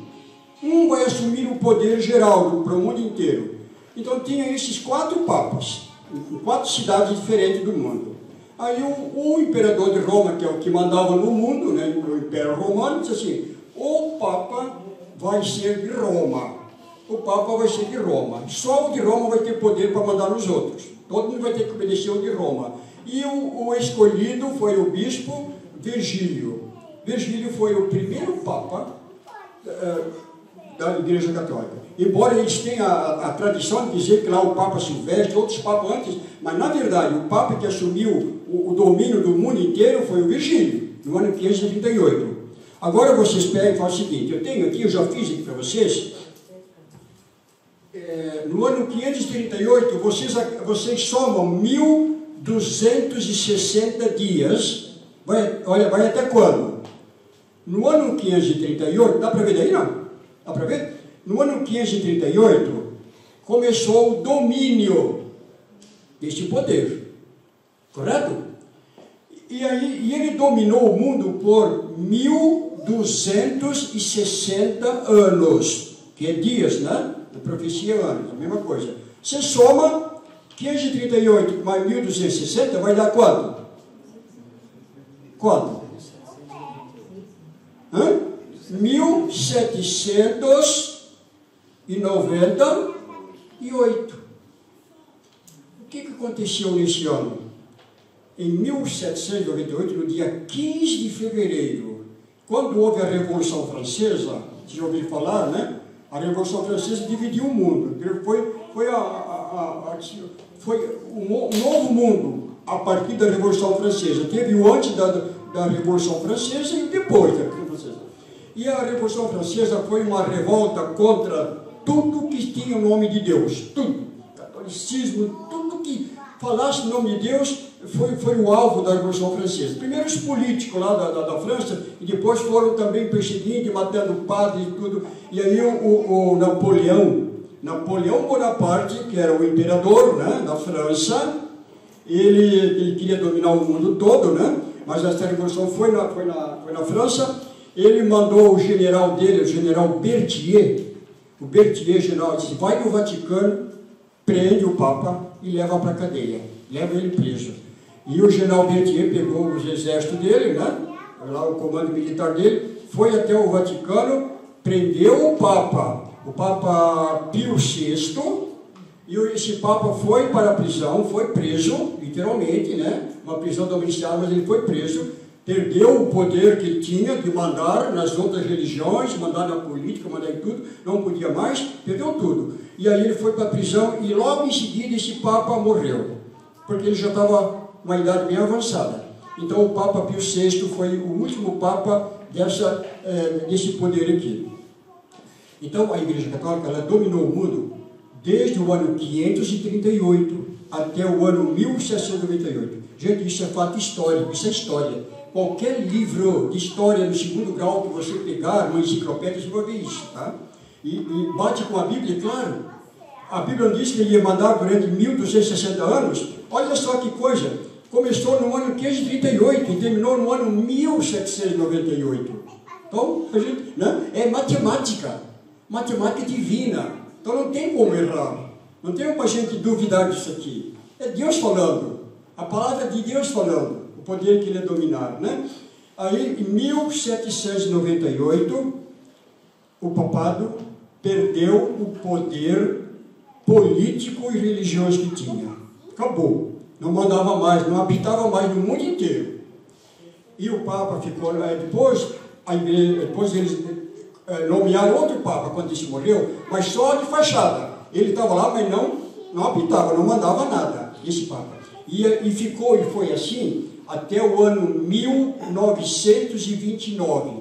Speaker 1: Um vai assumir o poder geral para o mundo inteiro. Então tinha esses 4 papas, em 4 cidades diferentes do mundo. Aí o imperador de Roma, que é o que mandava no mundo, né, o Império Romano, disse assim: o Papa vai ser de Roma. O Papa vai ser de Roma. Só o de Roma vai ter poder para mandar nos outros. Todo mundo vai ter que obedecer o de Roma. E o escolhido foi o bispo Virgílio. Virgílio foi o primeiro Papa da Igreja Católica. Embora eles tenham a tradição de dizer que lá o Papa Silvestre, outros papas antes, mas na verdade o Papa que assumiu o domínio do mundo inteiro foi o Virgílio, no ano 538. Agora vocês pegam e fazem o seguinte: eu tenho aqui, eu já fiz aqui para vocês. No ano 538, vocês somam 1260 dias. Vai até quando? No ano 538, dá para ver daí não? Dá para ver? No ano 538, começou o domínio deste poder. Correto? E ele dominou o mundo por 1260 anos. Que é dias, né? A profecia é anos, a mesma coisa. Você soma 538 mais 1260 vai dar quanto? Quanto? 1798. O que aconteceu nesse ano? Em 1798, no dia 15 de fevereiro, quando houve a Revolução Francesa, vocês já ouviram falar, né? A Revolução Francesa dividiu o mundo. Foi um novo mundo a partir da Revolução Francesa. Teve o antes da Revolução Francesa e o depois da Revolução Francesa. E a Revolução Francesa foi uma revolta contra tudo que tinha o nome de Deus. Tudo. Catolicismo, tudo que falasse o nome de Deus foi o alvo da Revolução Francesa. Primeiro os políticos lá da França, e depois foram também perseguindo, matando padres e tudo. E aí o Napoleão Bonaparte, que era o imperador, né, da França, ele queria dominar o mundo todo, né? Mas essa revolução foi na França. Ele mandou o general dele, o general Berthier, general, disse: vai no Vaticano, prende o Papa e leva para a cadeia, leva ele preso. E o general Berthier pegou os exércitos dele, né? Lá o comando militar dele, foi até o Vaticano, prendeu o Papa Pio VI, e esse Papa foi para a prisão, foi preso, literalmente, né? Uma prisão domiciliar, mas ele foi preso, perdeu o poder que ele tinha de mandar nas outras religiões, mandar na política, mandar em tudo, não podia mais, perdeu tudo. E aí ele foi para a prisão e logo em seguida esse Papa morreu, porque ele já estava com uma idade bem avançada. Então o Papa Pio VI foi o último Papa desse poder aqui. Então a Igreja Católica ela dominou o mundo desde o ano 538 até o ano 1798. Gente, isso é fato histórico, isso é história. Qualquer livro de história no segundo grau que você pegar, uma enciclopédia, você vai ver isso, tá? E bate com a Bíblia, claro. A Bíblia diz que ele ia mandar durante 1260 anos. Olha só que coisa. Começou no ano 538 e terminou no ano 1798. Então, a gente, né? É matemática. Matemática divina. Então não tem como errar. Não tem como a gente duvidar disso aqui. É Deus falando. A palavra de Deus falando. O poder que ele é dominar, né? Aí, em 1798, o papado perdeu o poder político e religioso que tinha. Acabou. Não mandava mais, não habitava mais no mundo inteiro. E o Papa ficou... Depois eles nomearam outro Papa quando ele morreu, mas só de fachada. Ele estava lá, mas não habitava, não mandava nada, esse Papa. E foi assim até o ano 1929.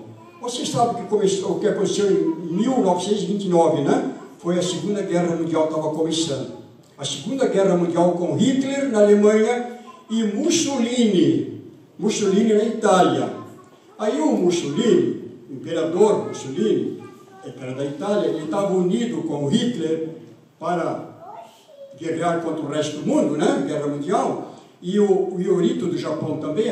Speaker 1: Vocês sabem o que aconteceu em 1929, né? Foi a Segunda Guerra Mundial que estava começando. A Segunda Guerra Mundial com Hitler na Alemanha e Mussolini na Itália. Aí o Mussolini, o imperador Mussolini, que era da Itália, ele estava unido com Hitler para guerrear contra o resto do mundo, né? Guerra Mundial. E o Hirohito do Japão também,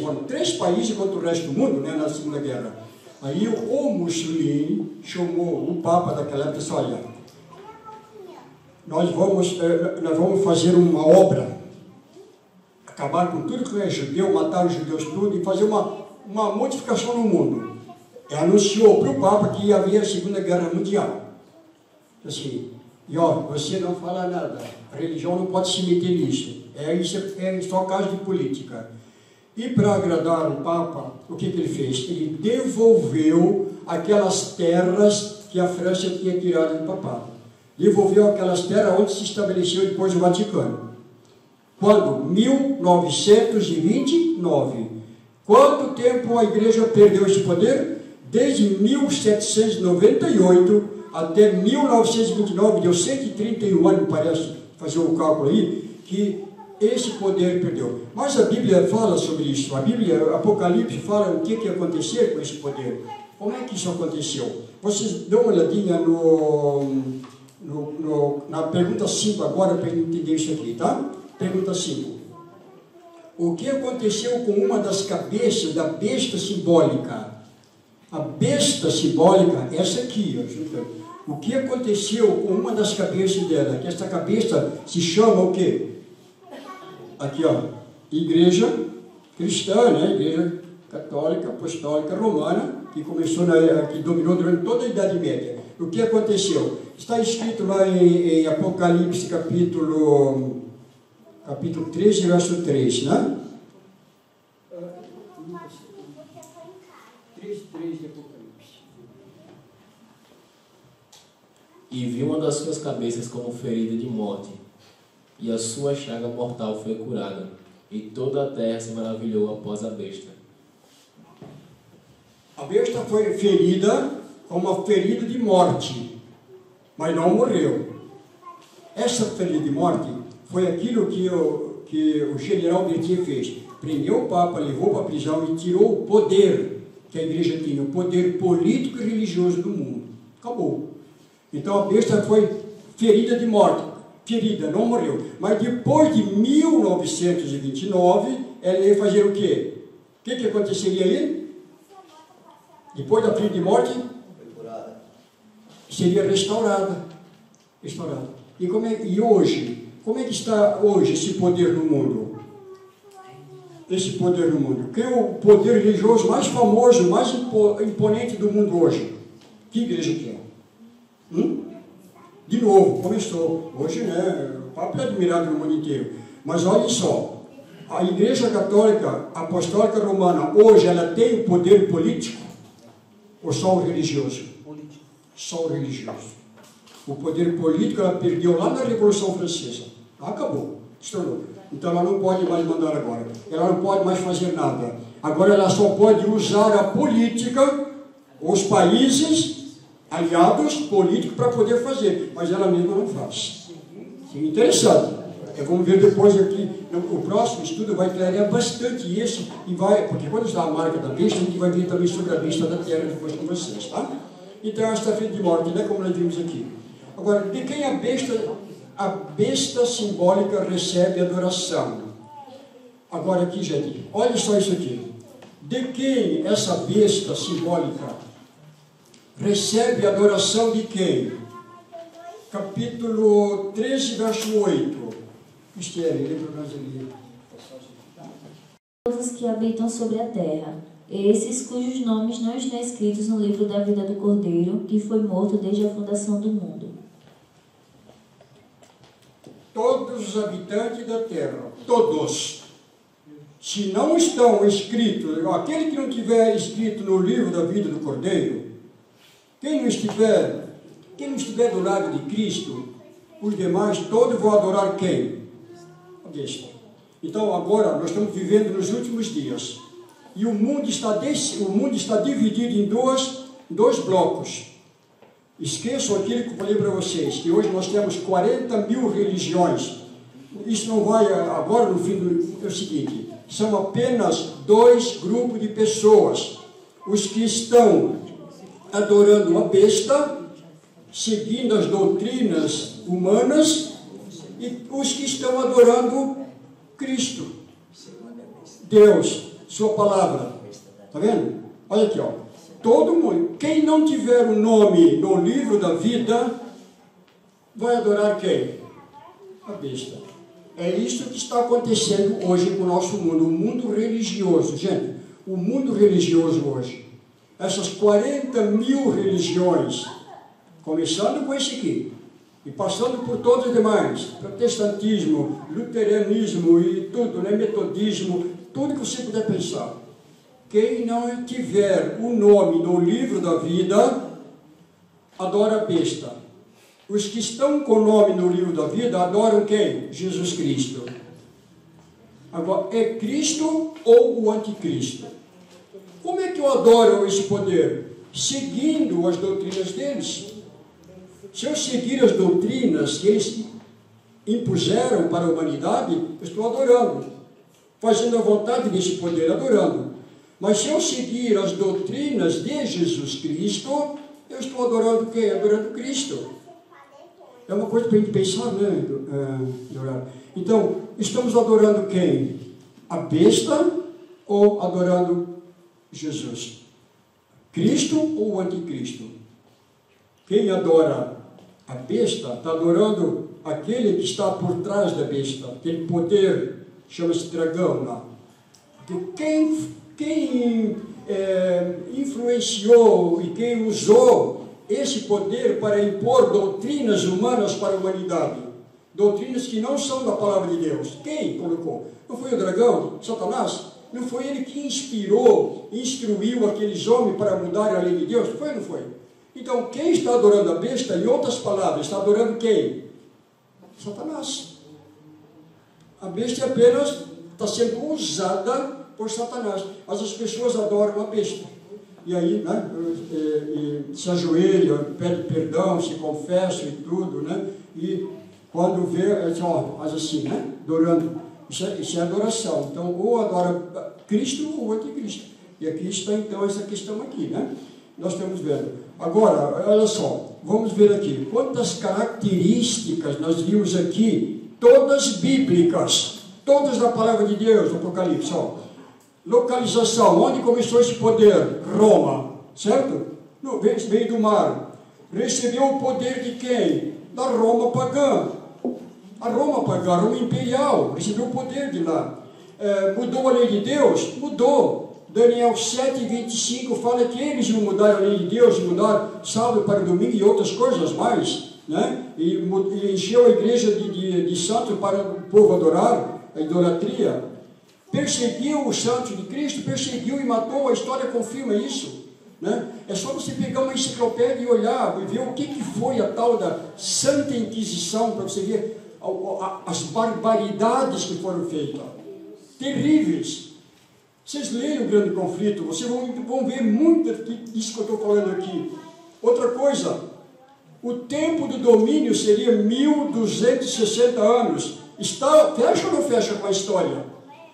Speaker 1: foram três países contra o resto do mundo, né, na Segunda Guerra. Aí o Mussolini chamou o Papa daquela época e disse: olha, nós vamos fazer uma obra, acabar com tudo que é judeu, matar os judeus tudo e fazer uma modificação no mundo. E anunciou para o Papa que havia a Segunda Guerra Mundial. Assim, e ó, você não fala nada, a religião não pode se meter nisso. Isso é só caso de política. E para agradar o Papa, o que ele fez? Ele devolveu aquelas terras que a França tinha tirado do papado. Devolveu aquelas terras onde se estabeleceu depois o Vaticano. Quando? 1929. Quanto tempo a Igreja perdeu esse poder? Desde 1798 até 1929, deu 131 anos, parece, fazer o cálculo aí, que esse poder perdeu. Mas a Bíblia fala sobre isso. A Bíblia, Apocalipse, fala o que aconteceu com esse poder. Como é que isso aconteceu? Vocês dão uma olhadinha na pergunta 5 agora para entender isso aqui, tá? Pergunta 5. O que aconteceu com uma das cabeças da besta simbólica? A besta simbólica, essa aqui, ó, o que aconteceu com uma das cabeças dela, que essa cabeça se chama o quê? Aqui, ó, igreja cristã, né? Igreja católica, apostólica, romana, que começou, que dominou durante toda a Idade Média. O que aconteceu? Está escrito lá em Apocalipse, capítulo 13, verso 3, né? 3 de Apocalipse.
Speaker 4: E vi uma das suas cabeças como ferida de morte, e a sua chaga mortal foi curada, e toda a terra se maravilhou após a besta.
Speaker 1: A besta foi ferida com uma ferida de morte, mas não morreu. Essa ferida de morte foi aquilo que o general Berthier fez. Prendeu o Papa, levou para a prisão e tirou o poder que a igreja tinha, o poder político e religioso do mundo. Acabou. Então a besta foi ferida de morte. Ferida, não morreu. Mas depois de 1929, ela ia fazer o quê? O que aconteceria aí? Depois da ferida de morte, seria restaurada. E hoje? Como é que está hoje esse poder no mundo? Esse poder no mundo. Que é o poder religioso mais famoso, mais imponente do mundo hoje? Que igreja que é? De novo, começou. Hoje, né? O Papa é admirado no mundo inteiro. Mas olha só, a Igreja Católica Apostólica Romana, hoje, ela tem o poder político ou só o religioso? Só o religioso. O poder político ela perdeu lá na Revolução Francesa. Acabou, estourou. Então ela não pode mais mandar agora. Ela não pode mais fazer nada. Agora ela só pode usar a política, os países aliados políticos para poder fazer, mas ela mesma não faz. Interessante. Vamos ver depois aqui, o próximo estudo vai clarear bastante isso, e vai, porque quando está a marca da besta, a gente vai ver também sobre a besta da terra depois com vocês, tá? Então esta ferida de morte, né, como nós vimos aqui. Agora, de quem a besta simbólica recebe adoração? Agora aqui, gente, olha só isso aqui. De quem essa besta simbólica recebe adoração de quem? Capítulo 13, verso 8. Cristiane, lembra para nós ali.
Speaker 5: Todos os que habitam sobre a terra, esses cujos nomes não estão escritos no livro da vida do Cordeiro, que foi morto desde a fundação do mundo.
Speaker 1: Todos os habitantes da terra, todos. Se não estão escritos, aquele que não tiver escrito no livro da vida do Cordeiro, quem não estiver do lado de Cristo, os demais todos vão adorar quem? A besta. Então agora nós estamos vivendo nos últimos dias. E o mundo está dividido em dois blocos. Esqueçam aquilo que eu falei para vocês, que hoje nós temos 40 mil religiões. Isso não vai, agora no fim é o seguinte, são apenas dois grupos de pessoas. Os que estão adorando a besta, seguindo as doutrinas humanas, e os que estão adorando Cristo, Deus, Sua Palavra. Está vendo? Olha aqui, ó. Todo mundo, quem não tiver o nome no livro da vida, vai adorar quem? A besta. É isso que está acontecendo hoje com o nosso mundo, o mundo religioso. Gente, o mundo religioso hoje, essas 40 mil religiões, começando com esse aqui, e passando por todos os demais, protestantismo, luteranismo e tudo, né? Metodismo, tudo que você puder pensar. Quem não tiver o nome no livro da vida, adora a besta. Os que estão com o nome no livro da vida, adoram quem? Jesus Cristo. Agora, é Cristo ou o anticristo? Como é que eu adoro esse poder? Seguindo as doutrinas deles. Se eu seguir as doutrinas que eles impuseram para a humanidade, eu estou adorando. Fazendo a vontade desse poder, adorando. Mas se eu seguir as doutrinas de Jesus Cristo, eu estou adorando quem? Adorando Cristo. É uma coisa para a gente pensar, né? Então, estamos adorando quem? A besta ou adorando Jesus? Cristo ou o anticristo? Quem adora a besta está adorando aquele que está por trás da besta, aquele poder, chama-se dragão lá. Quem influenciou e quem usou esse poder para impor doutrinas humanas para a humanidade, doutrinas que não são da palavra de Deus, quem colocou? Não foi o dragão, Satanás? Não foi ele que inspirou, instruiu aqueles homens para mudar a lei de Deus? Foi ou não foi? Então, quem está adorando a besta, em outras palavras, está adorando quem? Satanás. A besta apenas está sendo usada por Satanás, mas as pessoas adoram a besta. E aí, né, se ajoelham, pedem perdão, se confessam e tudo, né? E quando vê, faz assim, né? Adorando. Isso é adoração. Então, ou adora Cristo ou o anticristo. E aqui está, então, essa questão aqui, né? Nós estamos vendo. Agora, olha só, vamos ver aqui. Quantas características nós vimos aqui, todas bíblicas, todas da palavra de Deus, no Apocalipse, ó. Localização, onde começou esse poder? Roma, certo? Veio do mar. Recebeu o poder de quem? Da Roma pagã. A Roma pagã, a Roma imperial, recebeu o poder de lá. Mudou a lei de Deus? Mudou. Daniel 7:25 fala que eles iam mudar a lei de Deus, mudar sábado para domingo e outras coisas mais, né? E encheu a igreja de santos para o povo adorar, a idolatria. Perseguiu os santos de Cristo, perseguiu e matou, a história confirma isso, né? É só você pegar uma enciclopédia e olhar, e ver o que foi a tal da Santa Inquisição, para você ver as barbaridades que foram feitas, terríveis. Vocês leem o Grande Conflito, vocês vão ver muito disso que eu estou falando aqui. Outra coisa, o tempo do domínio seria 1260 anos. Fecha ou não fecha com a história?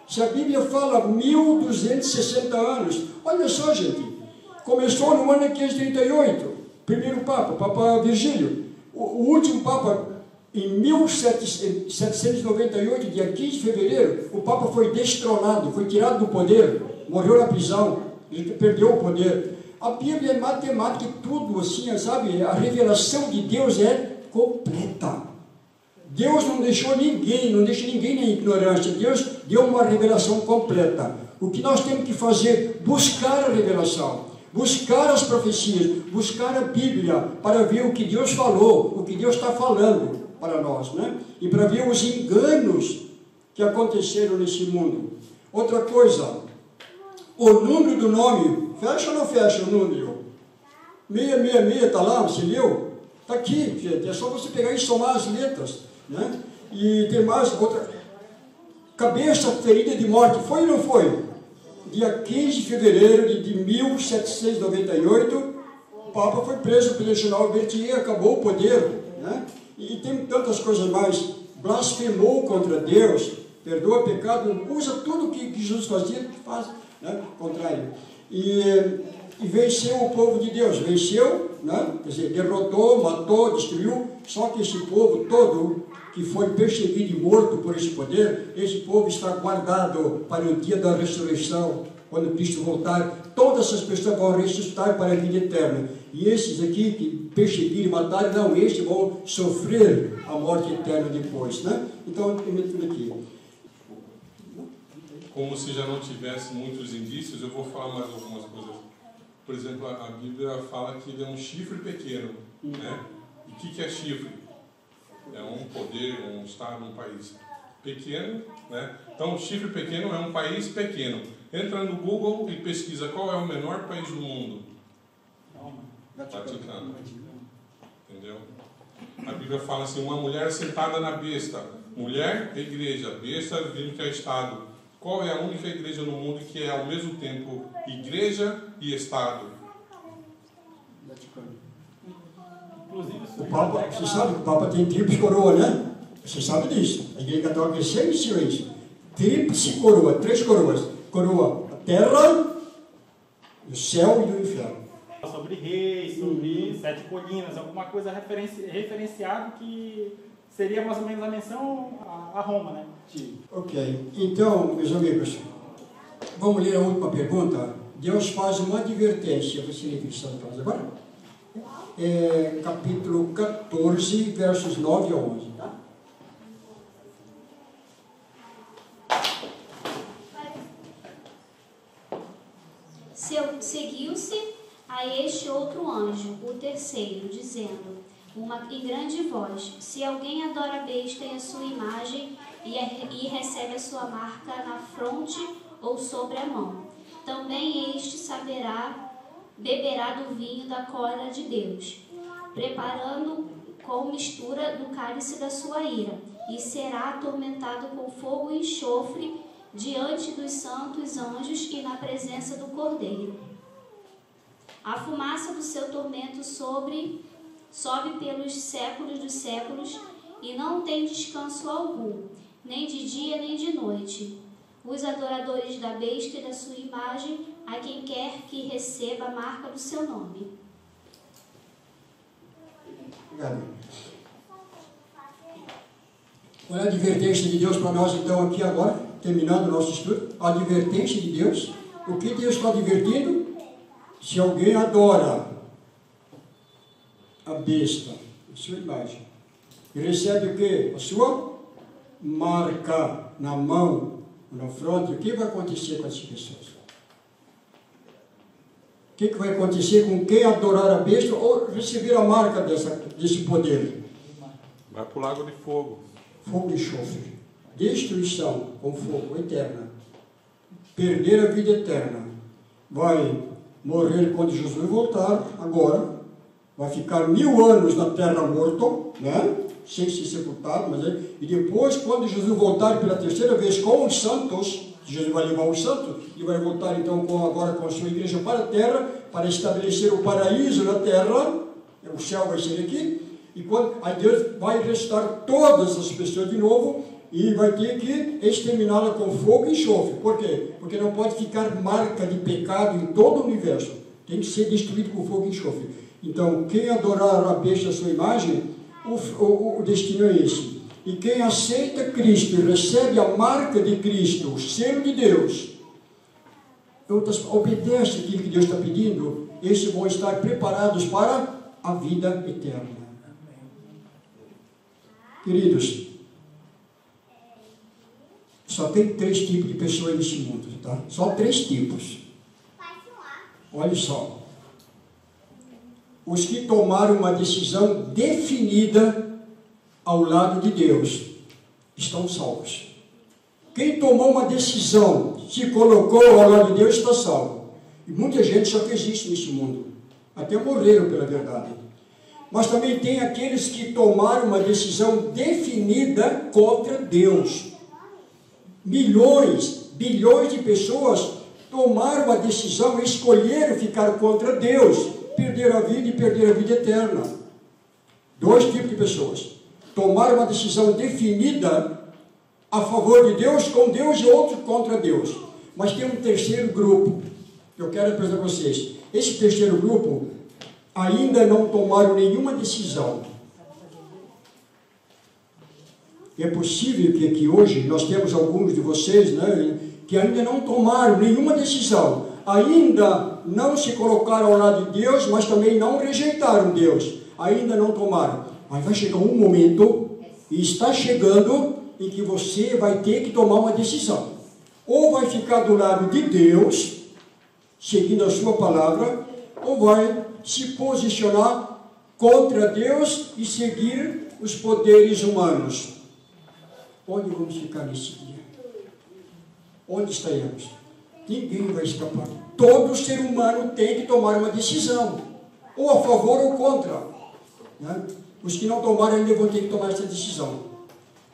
Speaker 1: Se a Bíblia fala 1260 anos, olha só, gente, começou no ano 538, primeiro Papa, Papa Virgílio. O último Papa, em 1798, dia 15 de fevereiro, o Papa foi destronado, foi tirado do poder, morreu na prisão, ele perdeu o poder. A Bíblia é matemática, tudo assim, sabe? A revelação de Deus é completa. Deus não deixou ninguém, não deixa ninguém na ignorância. Deus deu uma revelação completa. O que nós temos que fazer? Buscar a revelação, buscar as profecias, buscar a Bíblia, para ver o que Deus falou, o que Deus está falando para nós, né? E para ver os enganos que aconteceram nesse mundo. Outra coisa, o número do nome, fecha ou não fecha o número? 666, está lá, você leu? Está aqui, gente, é só você pegar e somar as letras, né? E tem mais outra, cabeça ferida de morte, foi ou não foi? Dia 15 de fevereiro de 1798, o Papa foi preso pelo general Berthier, acabou o poder, né? E tem tantas coisas mais. Blasfemou contra Deus, perdoa pecado, usa tudo que Jesus fazia, faz, né, contra ele. E venceu o povo de Deus, venceu, né, quer dizer, derrotou, matou, destruiu. Só que esse povo todo, que foi perseguido e morto por esse poder, esse povo está guardado para o dia da ressurreição, quando Cristo voltar. Todas essas pessoas vão ressuscitar para a vida eterna. E esses aqui que perseguiram e mataram, não, estes vão sofrer a morte eterna depois, né? Então, tem tudo aqui.
Speaker 6: Como se já não tivesse muitos indícios, eu vou falar mais algumas coisas. Por exemplo, a Bíblia fala que ele é um chifre pequeno, né? E o que é chifre? É um poder, um estado, um país pequeno, né? Então, chifre pequeno é um país pequeno. Entra no Google e pesquisa qual é o menor país do mundo. Vaticano. Entendeu? A Bíblia fala assim, uma mulher sentada na besta. Mulher é igreja, besta vindo que é estado. Qual é a única igreja no mundo que é ao mesmo tempo igreja e estado?
Speaker 1: O Papa, você sabe que o Papa tem tríplice coroa, né? Você sabe disso. A Igreja Católica sempre ensinou isso. Tríplice coroa, 3 coroas. Coroa a terra, o céu e o inferno.
Speaker 7: Sobre reis, sobre 7 colinas, alguma coisa referenciado que seria mais ou menos a menção a Roma, né?
Speaker 1: Ok. Então, meus amigos, vamos ler a última pergunta. Deus faz uma advertência. Você lê o que está agora? capítulo 14, versos 9 a 11. Tá?
Speaker 8: Seguiu-se a este outro anjo, o terceiro, dizendo, em grande voz, se alguém adora a besta e a sua imagem e recebe a sua marca na fronte ou sobre a mão, também este beberá do vinho da cólera de Deus, preparando com mistura do cálice da sua ira, e será atormentado com fogo e enxofre diante dos santos anjos e na presença do Cordeiro. A fumaça do seu tormento sobe pelos séculos dos séculos e não tem descanso algum, nem de dia nem de noite. Os adoradores da besta e da sua imagem, a quem quer que receba a marca do seu nome.
Speaker 1: Obrigado. Olha a advertência de Deus para nós, então, aqui agora, terminando o nosso estudo. A advertência de Deus. O que Deus está advertindo? Se alguém adora a besta, a sua imagem, e recebe o quê? A sua marca na mão, na fronte, o que vai acontecer com essas pessoas? O que vai acontecer com quem adorar a besta ou receber a marca desse poder?
Speaker 6: Vai para o lago de fogo.
Speaker 1: Fogo e enxofre. Destruição com fogo eterna. Perder a vida eterna. Vai morrer quando Jesus voltar, agora. Vai ficar 1000 anos na terra morto, né? Sem ser sepultado. E depois, quando Jesus voltar pela terceira vez com os santos, Jesus vai levar os santos, e vai voltar então agora com a sua igreja para a terra, para estabelecer o paraíso na terra. O céu vai ser aqui. E aí Deus vai ressuscitar todas as pessoas de novo e vai ter que exterminá-la com fogo e enxofre. Por quê? Porque não pode ficar marca de pecado em todo o universo. Tem que ser destruído com fogo e enxofre. Então, quem adorar a besta, a sua imagem, o destino é esse. E quem aceita Cristo e recebe a marca de Cristo, o selo de Deus, obedece aquilo que Deus está pedindo, esses vão estar preparados para a vida eterna. Queridos, só tem 3 tipos de pessoas nesse mundo, tá? Só 3 tipos. Olha só. Os que tomaram uma decisão definida ao lado de Deus estão salvos. Quem tomou uma decisão, se colocou ao lado de Deus, está salvo. E muita gente só fez isso nesse mundo. Até morreram pela verdade. Mas também tem aqueles que tomaram uma decisão definida contra Deus. Milhões, bilhões de pessoas tomaram a decisão, escolheram ficar contra Deus, perder a vida e perder a vida eterna. 2 tipos de pessoas. Tomaram uma decisão definida a favor de Deus, com Deus, e outro contra Deus. Mas tem um terceiro grupo que eu quero apresentar para vocês. Esse terceiro grupo ainda não tomaram nenhuma decisão. É possível que hoje nós temos alguns de vocês, né, que ainda não tomaram nenhuma decisão. Ainda não se colocaram ao lado de Deus, mas também não rejeitaram Deus. Ainda não tomaram. Mas vai chegar um momento, e está chegando, em que você vai ter que tomar uma decisão. Ou vai ficar do lado de Deus, seguindo a sua palavra, ou vai se posicionar contra Deus e seguir os poderes humanos. Onde vamos ficar nesse dia? Onde estaremos? Ninguém vai escapar. Todo ser humano tem que tomar uma decisão, ou a favor ou contra, né? Os que não tomaram ainda vão ter que tomar essa decisão,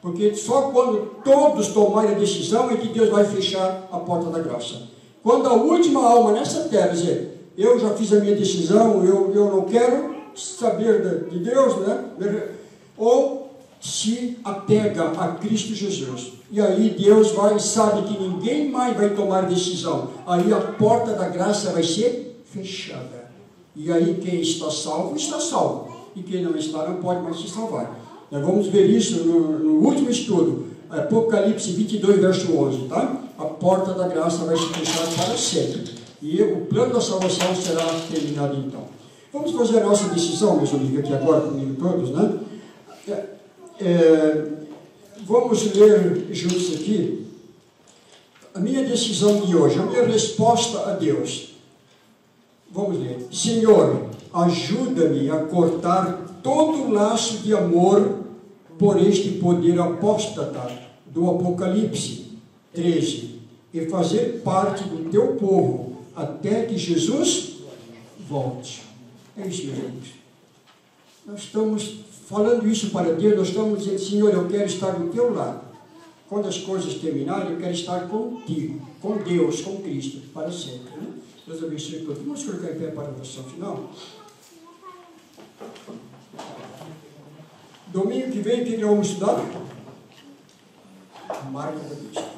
Speaker 1: porque só quando todos tomarem a decisão é que Deus vai fechar a porta da graça. Quando a última alma nessa terra dizer, eu já fiz a minha decisão, eu não quero saber de Deus, né? Ou se apega a Cristo Jesus. E aí Deus sabe que ninguém mais vai tomar decisão. Aí a porta da graça vai ser fechada. E aí quem está salvo, está salvo. E quem não está, não pode mais se salvar. Nós vamos ver isso no último estudo. Apocalipse 22, verso 11, tá? A porta da graça vai se fechar para sempre. E o plano da salvação será terminado então. Vamos fazer a nossa decisão, meus amigos, aqui agora comigo todos, né? Vamos ler juntos aqui a minha decisão de hoje, a minha resposta a Deus. Vamos ler. Senhor, ajuda-me a cortar todo o laço de amor por este poder apóstata do Apocalipse 13 e fazer parte do teu povo até que Jesus volte. É isso, meus amigos. Nós estamos falando isso para Deus, nós estamos dizendo, Senhor, eu quero estar do teu lado. Quando as coisas terminarem, eu quero estar contigo, com Deus, com Cristo, para sempre. Né? Deus abençoe todos. Vamos colocar em pé para a oração final. Domingo que vem, o que nós vamos estudar? A marca da besta.